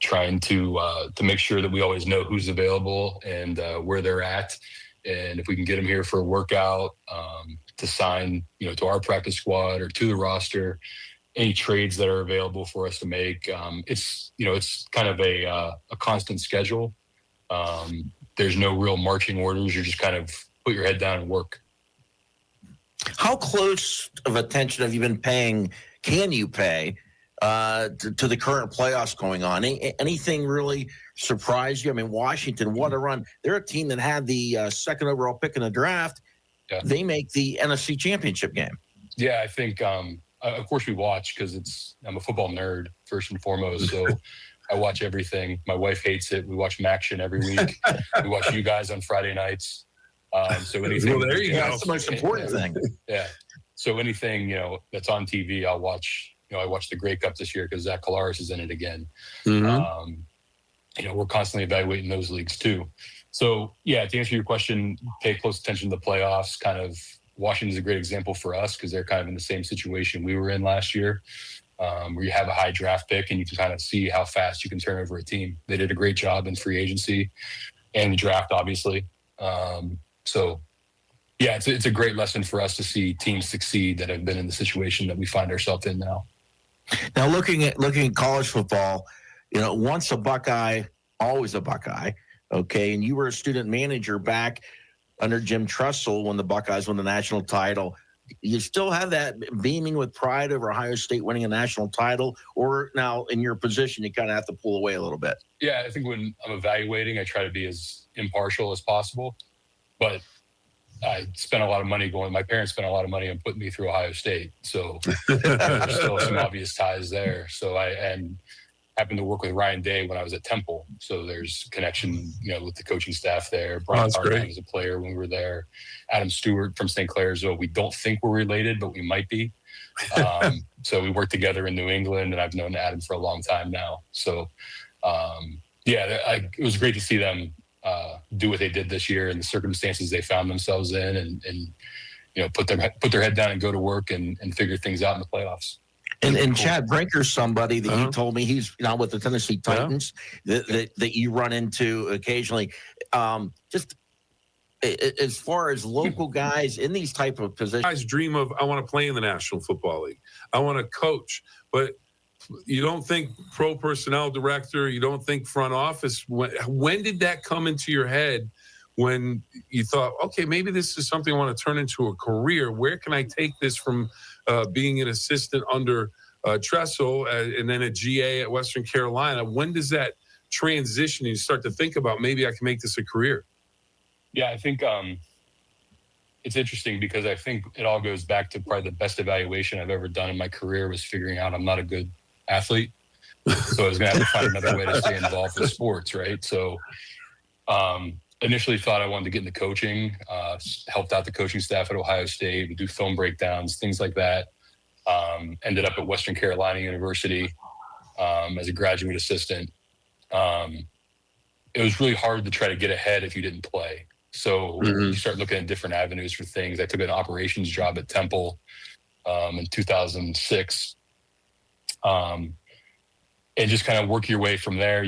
trying to make sure that we always know who's available and where they're at. And if we can get them here for a workout, to sign, to our practice squad or to the roster, any trades that are available for us to make. It's kind of a constant schedule. There's no real marching orders. You're just kind of put your head down and work. How close of attention have you been paying, can you pay, to the current playoffs going on? Anything really surprise you? I mean, Washington, what a run. They're a team that had the second overall pick in the draft. Yeah. They make the NFC Championship game. Yeah, I think, of course we watch because I'm a football nerd first and foremost. So I watch everything. My wife hates it. We watch Maction every week. We watch you guys on Friday nights. So anything. Well, there you go. That's the most important thing. Yeah. So anything, that's on TV, I'll watch. I watched the Grey Cup this year because Zach Collaros is in it again. Mm-hmm. We're constantly evaluating those leagues too. So yeah, to answer your question, pay close attention to the playoffs. Kind of Washington's a great example for us because they're kind of in the same situation we were in last year. where you have a high draft pick and you can kind of see how fast you can turn over a team. They did a great job in free agency and the draft, obviously. So, yeah, it's a great lesson for us to see teams succeed that have been in the situation that we find ourselves in now. Now, looking at college football, once a Buckeye, always a Buckeye. Okay, and you were a student manager back under Jim Tressel when the Buckeyes won the national title. You still have that beaming with pride over Ohio State winning a national title, or now in your position, you kind of have to pull away a little bit? Yeah, I think when I'm evaluating, I try to be as impartial as possible. But I spent a lot of money my parents spent a lot of money on putting me through Ohio State. So there's still some obvious ties there. So and happened to work with Ryan Day when I was at Temple. So there's connection, with the coaching staff there. Brian Hartman was a player when we were there. Adam Stewart from St. Clairsville. We don't think we're related, but we might be. So we worked together in New England, and I've known Adam for a long time now. So, it was great to see them do what they did this year and the circumstances they found themselves in, and put their head down and go to work and figure things out in the playoffs. And Chad Brinker's somebody that you told me he's now with the Tennessee Titans that you run into occasionally. Just as far as local guys in these type of positions. Guys dream of, I want to play in the National Football League. I want to coach. But you don't think pro personnel director, you don't think front office. When did that come into your head when you thought, okay, maybe this is something I want to turn into a career? Where can I take this from being an assistant under Tressel and then a GA at Western Carolina? When does that transition and you start to think about maybe I can make this a career? Yeah, I think it's interesting because I think it all goes back to probably the best evaluation I've ever done in my career was figuring out I'm not a good athlete. So I was going to have to find another way to stay involved with sports, right? So initially thought I wanted to get into coaching, helped out the coaching staff at Ohio State, would do film breakdowns, things like that. Ended up at Western Carolina University as a graduate assistant. It was really hard to try to get ahead if you didn't play. So you start looking at different avenues for things. I took an operations job at Temple in 2006. And just kind of work your way from there.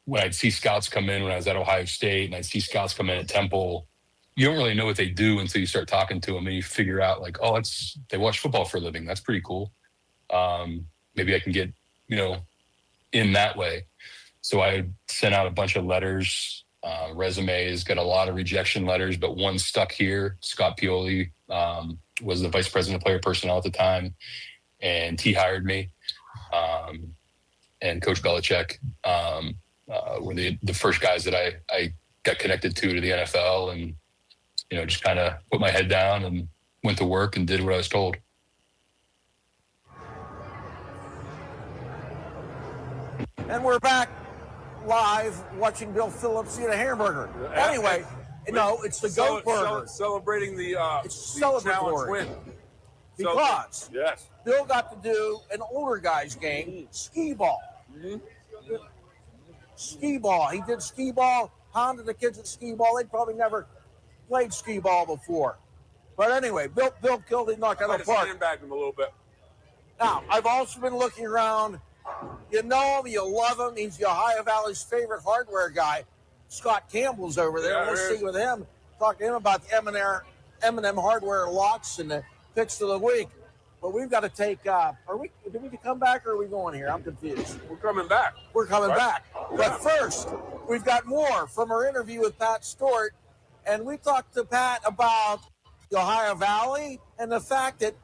When I'd see scouts come in when I was at Ohio State and I'd see scouts come in at Temple, you don't really know what they do until you start talking to them and you figure out like, oh, they watch football for a living. That's pretty cool. Maybe I can get, in that way. So I sent out a bunch of letters, resumes, got a lot of rejection letters, but one stuck here. Scott Pioli was the vice president of player personnel at the time, and he hired me. And Coach Belichick were the first guys that I got connected to the NFL, and just kind of put my head down and went to work and did what I was told. And we're back live watching Bill Phillips eat a hamburger. Anyway, no, it's the goat burger. Celebrating the challenge win. Because yes, Bill got to do an older guy's game, skee ball. Skee ball. He did skee ball, hounded the kids at skee ball. They'd probably never played skee ball before. But anyway, Bill killed him, knocked out of the park. Sandbagged him a little bit. Now, I've also been looking around. You know him, you love him. He's the Ohio Valley's favorite hardware guy. Scott Campbell's over there. Yeah, We'll see with him. Talk to him about the M&M hardware locks and the picks of the week. But we've got to take. Did we come back or are we going here? I'm confused. We're coming back. We're coming back. But first, we've got more from our interview with Pat Stewart, and we talked to Pat about the Ohio Valley and the fact that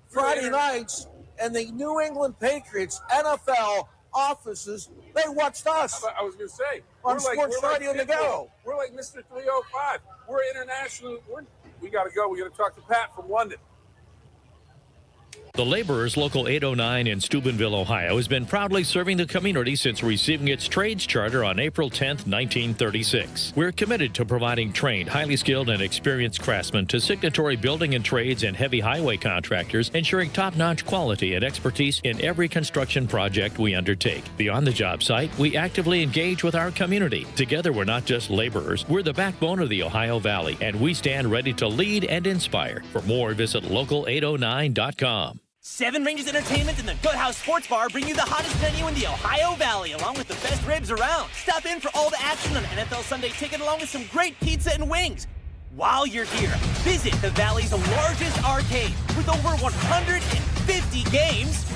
Friday nights and the New England Patriots NFL offices, they watched us. I was going to say on Sports Radio to go. We're like Mr. 305. We're international. We got to go. We got to talk to Pat from London. The Laborers Local 809 in Steubenville, Ohio, has been proudly serving the community since receiving its trades charter on April 10, 1936. We're committed to providing trained, highly skilled, and experienced craftsmen to signatory building and trades and heavy highway contractors, ensuring top-notch quality and expertise in every construction project we undertake. Beyond the job site, we actively engage with our community. Together, we're not just laborers, we're the backbone of the Ohio Valley, and we stand ready to lead and inspire. For more, visit local809.com. Seven Ranges Entertainment and the Good House Sports Bar bring you the hottest menu in the Ohio Valley, along with the best ribs around. Stop in for all the action on NFL Sunday Ticket, along with some great pizza and wings. While you're here, visit the Valley's largest arcade with over 150 games,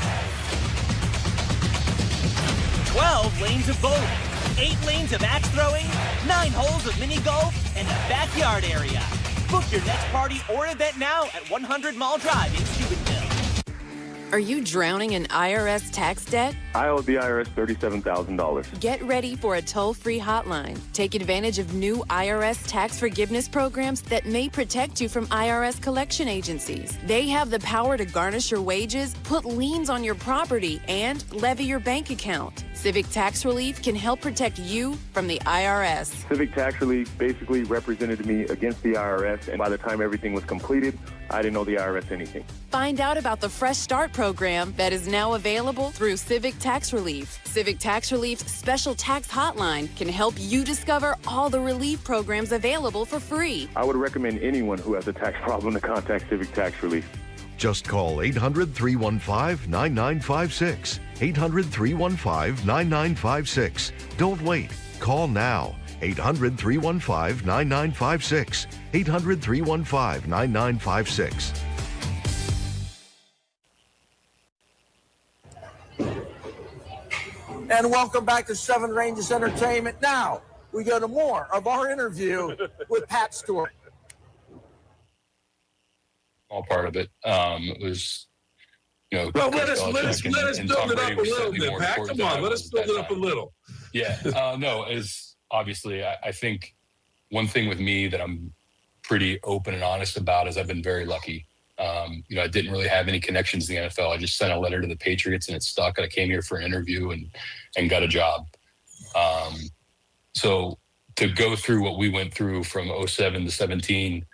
12 lanes of bowling, 8 lanes of axe throwing, 9 holes of mini golf, and a backyard area. Book your next party or event now at 100 Mall Drive in Steubenville. Are you drowning in IRS tax debt? I owe the IRS $37,000. Get ready for a toll-free hotline. Take advantage of new IRS tax forgiveness programs that may protect you from IRS collection agencies. They have the power to garnish your wages, put liens on your property, and levy your bank account. Civic Tax Relief can help protect you from the IRS. Civic Tax Relief basically represented me against the IRS, and by the time everything was completed, I didn't owe the IRS anything. Find out about the Fresh Start program that is now available through Civic Tax Relief. Civic Tax Relief's special tax hotline can help you discover all the relief programs available for free. I would recommend anyone who has a tax problem to contact Civic Tax Relief. Just call 800-315-9956. 800-315-9956. Don't wait. Call now. 800-315-9956. 800-315-9956. And welcome back to Seven Ranges Entertainment. Now, we go to more of our interview with Pat Stewart. All part of it. It was, Well, let us build it up a little bit, Pat. Come on, let us build it up a little. Yeah. No, is obviously, I think one thing with me that I'm pretty open and honest about is I've been very lucky. I didn't really have any connections to the NFL. I just sent a letter to the Patriots and it stuck. And I came here for an interview and got a job. So to go through what we went through from 07 to 17,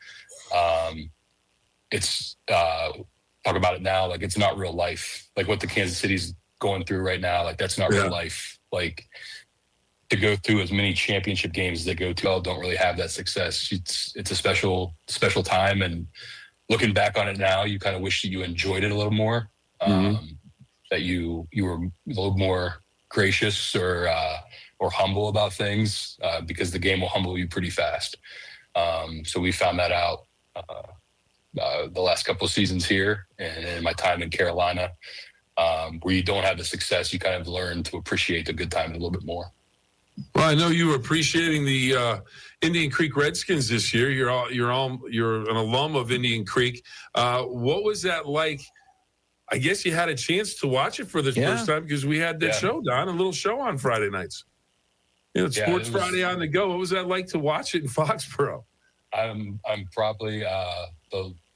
it's talk about it now, like it's not real life. Like what the Kansas City's going through right now, like that's not real life. Like to go through as many championship games as they go to, don't really have that success. It's a special time, and looking back on it now, you kind of wish that you enjoyed it a little more, that you were a little more gracious or humble about things, because the game will humble you pretty fast. So we found that out the last couple of seasons here and in my time in Carolina, where you don't have the success, you kind of learn to appreciate the good time a little bit more. Well, I know you were appreciating the Indian Creek Redskins this year. You're an alum of Indian Creek. What was that like? I guess you had a chance to watch it for the first time because we had that show, Don, a little show on Friday nights. Sports Friday on the go. What was that like to watch it in Foxborough? I'm probably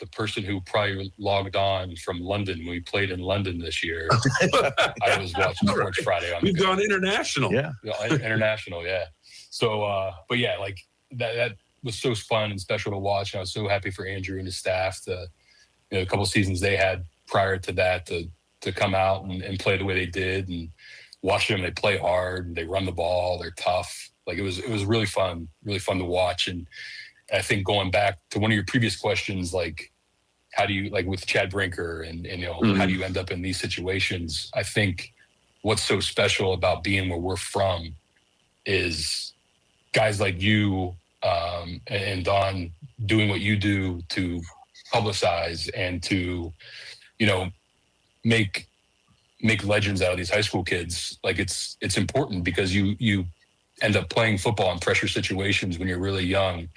the person who probably logged on from London when we played in London this year. I was watching Sports Friday on the go. We've gone international. Yeah, international. Yeah. So, but yeah, like that was so fun and special to watch. And I was so happy for Andrew and his staff to, a couple of seasons they had prior to that to come out and play the way they did, and watch them. They play hard and they run the ball. They're tough. Like it was really fun to watch. And I think going back to one of your previous questions, like how do you, like with Chad Brinker and how do you end up in these situations? I think what's so special about being where we're from is guys like you and Don doing what you do to publicize and to, make legends out of these high school kids. Like it's important because you end up playing football in pressure situations when you're really young,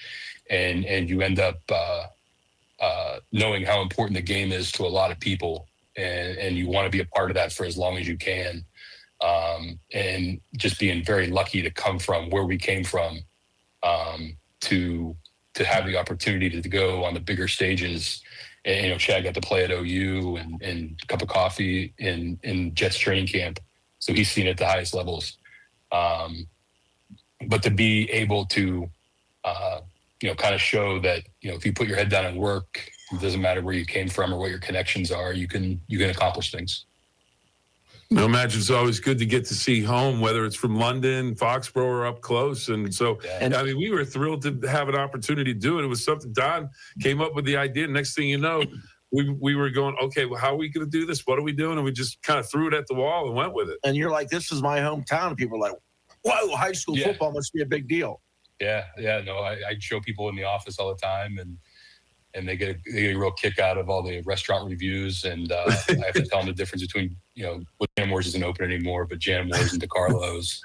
and you end up knowing how important the game is to a lot of people, and you want to be a part of that for as long as you can. And just being very lucky to come from where we came from, to have the opportunity to go on the bigger stages. And, Chad got to play at OU and Cup of Coffee in Jets training camp. So he's seen it at the highest levels. But to be able to, kind of show that, if you put your head down and work, it doesn't matter where you came from or what your connections are, you can accomplish things. I imagine it's always good to get to see home, whether it's from London, Foxborough, or up close. And so, we were thrilled to have an opportunity to do it. It was something Don came up with the idea. Next thing you know, we were going, okay, well, how are we going to do this? What are we doing? And we just kind of threw it at the wall and went with it. And you're like, this is my hometown. And people are like, whoa, high school football must be a big deal. Yeah. No, I show people in the office all the time, and they get a real kick out of all the restaurant reviews. And I have to tell them the difference between, what Jam Wars isn't open anymore, but Jam Wars and DeCarlo's.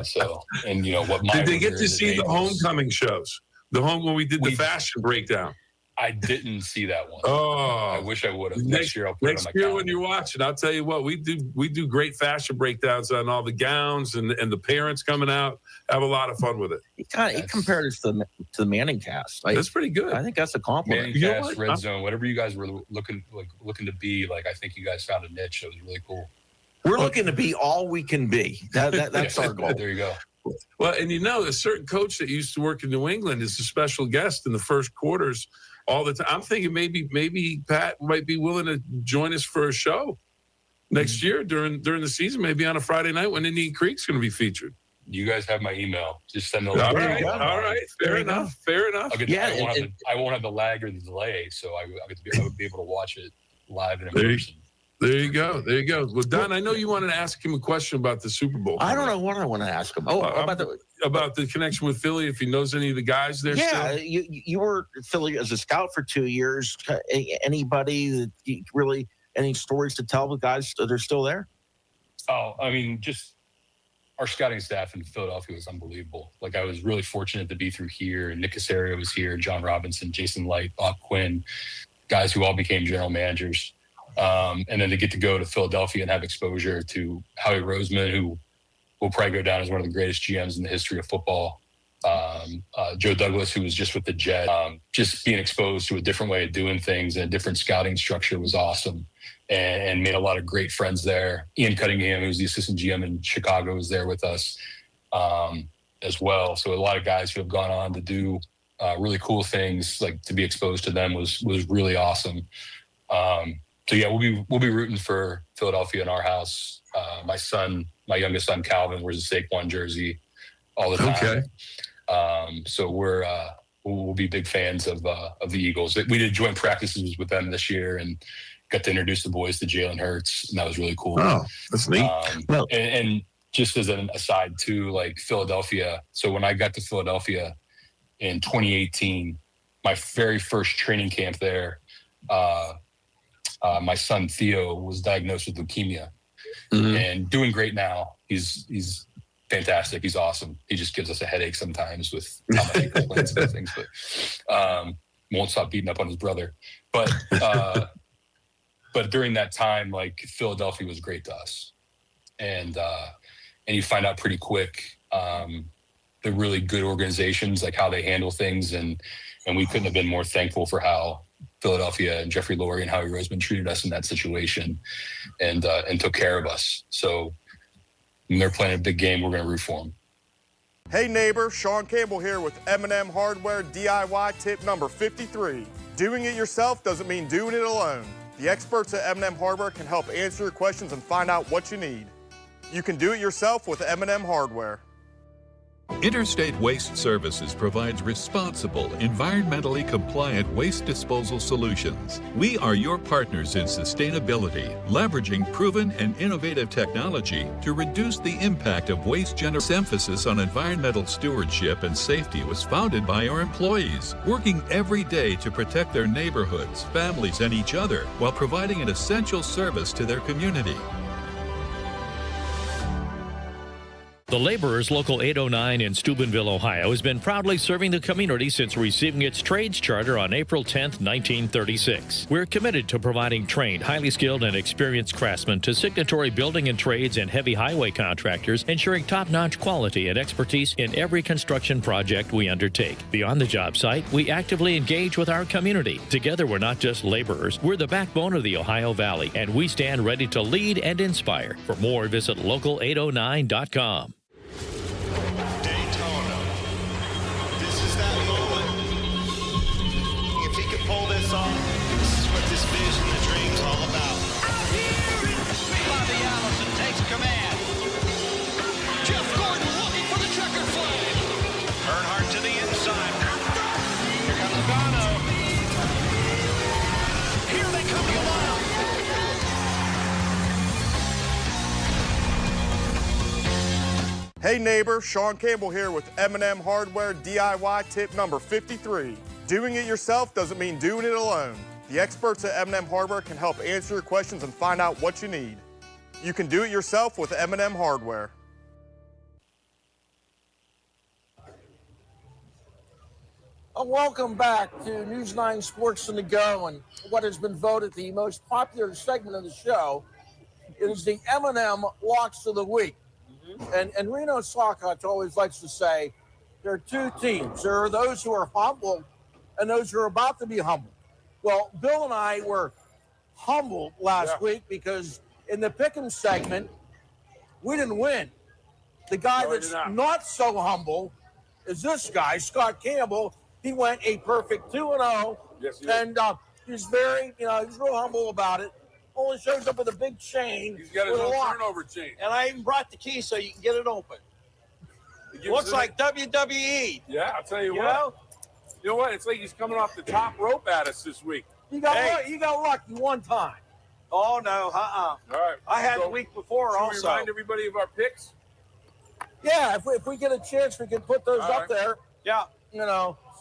So, and what my did they get to see the homecoming shows? When we did the fashion breakdown. I didn't see that one. Oh, I wish I would have. Next year, I'll put it on my calendar. When you're watching, I'll tell you what, we do great fashion breakdowns on all the gowns and the parents coming out. Have a lot of fun with it. He compared us to the Manning cast. That's pretty good. I think that's a compliment. Manning cast, Red Zone, whatever you guys were looking to be. Like, I think you guys found a niche that was really cool. We're looking to be all we can be. That's our goal. There you go. Well, and a certain coach that used to work in New England is a special guest in the first quarters all the time. I'm thinking maybe Pat might be willing to join us for a show next year during the season, maybe on a Friday night when Indian Creek's going to be featured. You guys have my email. Just send the link. All right. Fair enough. I won't have the lag or the delay, so I would be able to watch it live and in person. There you go. Well, Don, I know you wanted to ask him a question about the Super Bowl. I don't know what I want to ask him. About the connection with Philly, if he knows any of the guys there. Yeah, still? You were at Philly as a scout for 2 years. Anybody that really any stories to tell with guys that are still there? Oh, I mean, just our scouting staff in Philadelphia was unbelievable. Like, I was really fortunate to be through here, and Nick Casario was here, John Robinson, Jason Light, Bob Quinn, guys who all became general managers. And then to get to go to Philadelphia and have exposure to Howie Roseman, who will probably go down as one of the greatest GMs in the history of football. Joe Douglas, who was just with the Jets. Just being exposed to a different way of doing things and a different scouting structure was awesome, and made a lot of great friends there. Ian Cunningham, who's the assistant GM in Chicago, was there with us as well. So a lot of guys who have gone on to do really cool things, like to be exposed to them was really awesome. So yeah, we'll be rooting for Philadelphia in our house. My youngest son Calvin wears a Saquon jersey all the time. Okay. So we'll be big fans of the Eagles. We did joint practices with them this year and got to introduce the boys to Jalen Hurts, and that was really cool. Oh, that's neat. And just as an aside too, like Philadelphia. So when I got to Philadelphia in 2018, my very first training camp there, my son Theo was diagnosed with leukemia, and doing great now. He's fantastic. He's awesome. He just gives us a headache sometimes with how much he complains about things, but won't stop beating up on his brother. But during that time, like, Philadelphia was great to us, and you find out pretty quick the really good organizations, like how they handle things, and we couldn't have been more thankful for how Philadelphia and Jeffrey Lurie and Howie Roseman treated us in that situation, and took care of us. So when they're playing a big game, we're going to root for them. Hey neighbor, Sean Campbell here with M&M Hardware DIY tip number 53. Doing it yourself doesn't mean doing it alone. The experts at M&M Hardware can help answer your questions and find out what you need. You can do it yourself with M&M Hardware. Interstate Waste Services provides responsible, environmentally compliant waste disposal solutions. We are your partners in sustainability, leveraging proven and innovative technology to reduce the impact of waste generation. Emphasis on environmental stewardship and safety was founded by our employees, working every day to protect their neighborhoods, families, and each other while providing an essential service to their community. The Laborers Local 809 in Steubenville, Ohio, has been proudly serving the community since receiving its trades charter on April 10, 1936. We're committed to providing trained, highly skilled, and experienced craftsmen to signatory building and trades and heavy highway contractors, ensuring top-notch quality and expertise in every construction project we undertake. Beyond the job site, we actively engage with our community. Together, we're not just laborers, we're the backbone of the Ohio Valley, and we stand ready to lead and inspire. For more, visit local809.com. Pull this off. This is what this vision, the dream's all about. Out here, Bobby Allison takes command. Jeff Gordon looking for the checker flag. Earnhardt to the inside. Here comes Gano. Hey neighbor, Sean Campbell here with M&M Hardware DIY tip number 53. Doing it yourself doesn't mean doing it alone. The experts at M&M Hardware can help answer your questions and find out what you need. You can do it yourself with M&M Hardware. Welcome back to News 9 Sports on the Go, and what has been voted the most popular segment of the show is the M&M Locks of the Week. And Reno Sockott always likes to say there are two teams. There are those who are humble and those who are about to be humbled. Well, Bill and I were humbled last week because in the Pick'em segment, we didn't win. The guy that's not so humble is this guy, Scott Campbell. He went a perfect 2-0. Yes, he and he's very, he's real humble about it. Only shows up with a big chain. He's got his with a own lock. turnover chain. And I even brought the key so you can get it open. Looks like WWE. Yeah, I'll tell you You what. know? You know what? It's like he's coming off the top rope at us this week. You got lucky one time. Oh, no. All right. I had So, the week before should we also. remind everybody of our picks? Yeah, if we get a chance, we can put those All up right. there. Yeah.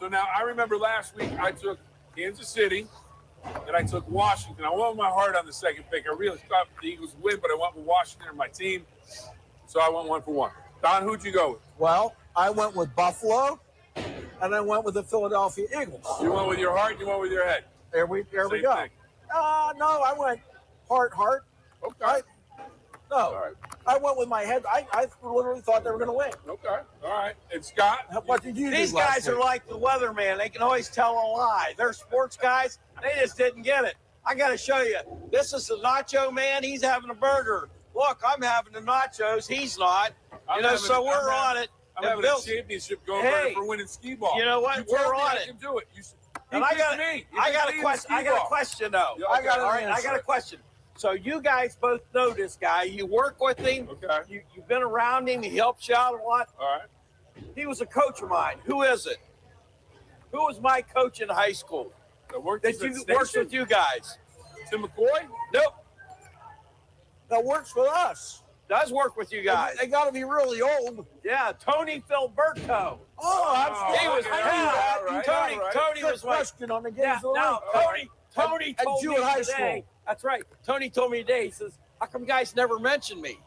So now I remember last week I took Kansas City and I took Washington. I went with my heart on the second pick. I really thought the Eagles would win, but I went with Washington and my team. So I went 1-for-1. Don, who'd you go with? Well, I went with Buffalo, and I went with the Philadelphia Eagles. You went with your heart and you went with your head. There we go. Same thing. No, I went heart. Okay. No, I went with my head. I literally thought they were going to win. Okay. All right. And Scott? What did you do? These last guys are week? like the weatherman. They can always tell a lie. They're sports guys. They just didn't get it. I got to show you. This is the nacho man. He's having a burger. Look, I'm having the nachos. He's not. I'm having a championship going for winning skee ball. You know what? You We're told me on I it. can do it. And I got a question though. I got a question. So you guys both know this guy. You work with him. Okay. You've been around him. He helps you out a lot. All right. He was a coach of mine. Who is it? Who was my coach in high school? That worked with you guys. Tim McCoy? Nope. That works for us. Does work with you guys. They got to be really old. Yeah, Tony Filberto. Oh, absolutely. He was Tony was like, question on the games of the now week. Tony At told me Jewett High today. School. That's right. Tony told me today. He says, "How come you guys never mentioned me?"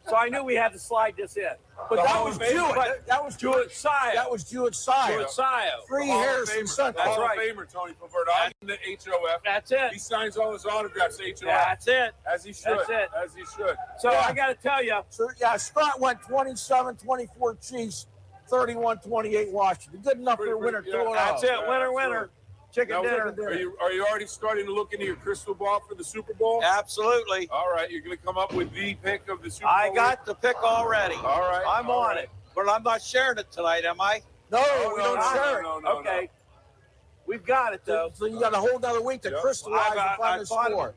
So I knew we had to slide this in. But that was Jewett. That was Jewett Scio. That was Jewett Scio. Jewett Scio. Free Harrison Central. Hall of Famer, Tony Filberto. I'm in the HOF. That's it. He signs all his autographs, HOF. That's it. As he should. That's it. As he should. So I got to tell you. So, Scott went 27-24 Chiefs, 31-28 Washington. Good enough for a winner. That's it. Winner. Chicken dinner. Are you already starting to look into your crystal ball for the Super Bowl? Absolutely. All right, you're going to come up with the pick of the Super Bowl. I got the pick already. All right. I'm on it. But I'm not sharing it tonight, am I? No, we don't share it. No. Okay. We've got it, though. So you got a whole nother week to crystallize and find the score.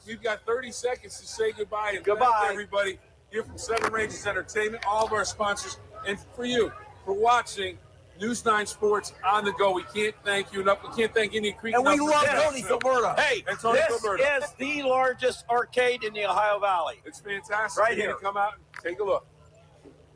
We've got 30 seconds to say goodbye. And Goodbye. thank everybody here from Seven Ranges Entertainment, all of our sponsors, and for you for watching News 9 Sports on the go. We can't thank you enough. We can't thank Indian Creek And enough. we love Tony Filberto. Hey, this is the largest arcade in the Ohio Valley. It's fantastic. Right You're here. gonna come out and take a look.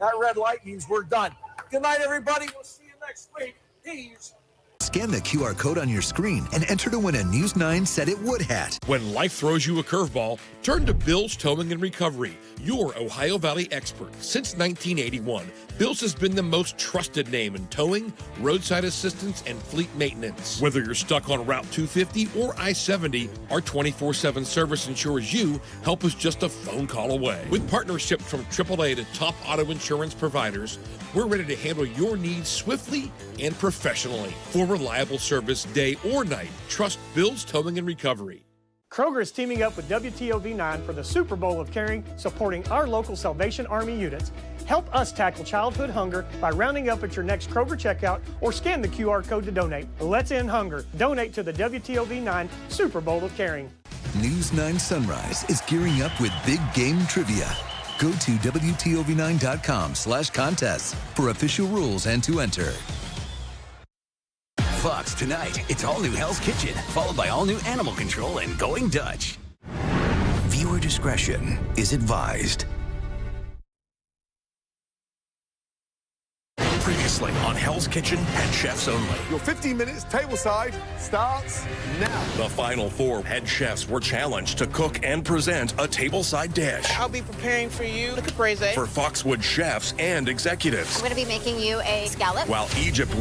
That red light means we're done. Good night, everybody. We'll see you next week. Peace. Scan the QR code on your screen and enter to win a News 9 Said It Would hat. When life throws you a curveball, turn to Bill's Towing and Recovery, your Ohio Valley expert. Since 1981, Bill's has been the most trusted name in towing, roadside assistance, and fleet maintenance. Whether you're stuck on Route 250 or I-70, our 24/7 service ensures you help is just a phone call away. With partnerships from AAA to top auto insurance providers, we're ready to handle your needs swiftly and professionally. For reliable service day or night, trust Bill's Towing and Recovery. Kroger is teaming up with WTOV9 for the Super Bowl of Caring, supporting our local Salvation Army units. Help us tackle childhood hunger by rounding up at your next Kroger checkout or scan the QR code to donate. Let's end hunger. Donate to the WTOV9 Super Bowl of Caring. News 9 Sunrise is gearing up with big game trivia. Go to WTOV9.com/contests for official rules and to enter. Fox tonight. It's all new Hell's Kitchen, followed by all new Animal Control and Going Dutch. Viewer discretion is advised. exclusively on Hell's Kitchen Head Chefs only. Your 15 minutes tableside starts now. The final 4 head chefs were challenged to cook and present a tableside dish. I'll be preparing for you the caprese for Foxwood chefs and executives. I'm going to be making you a scallop. While Egypt was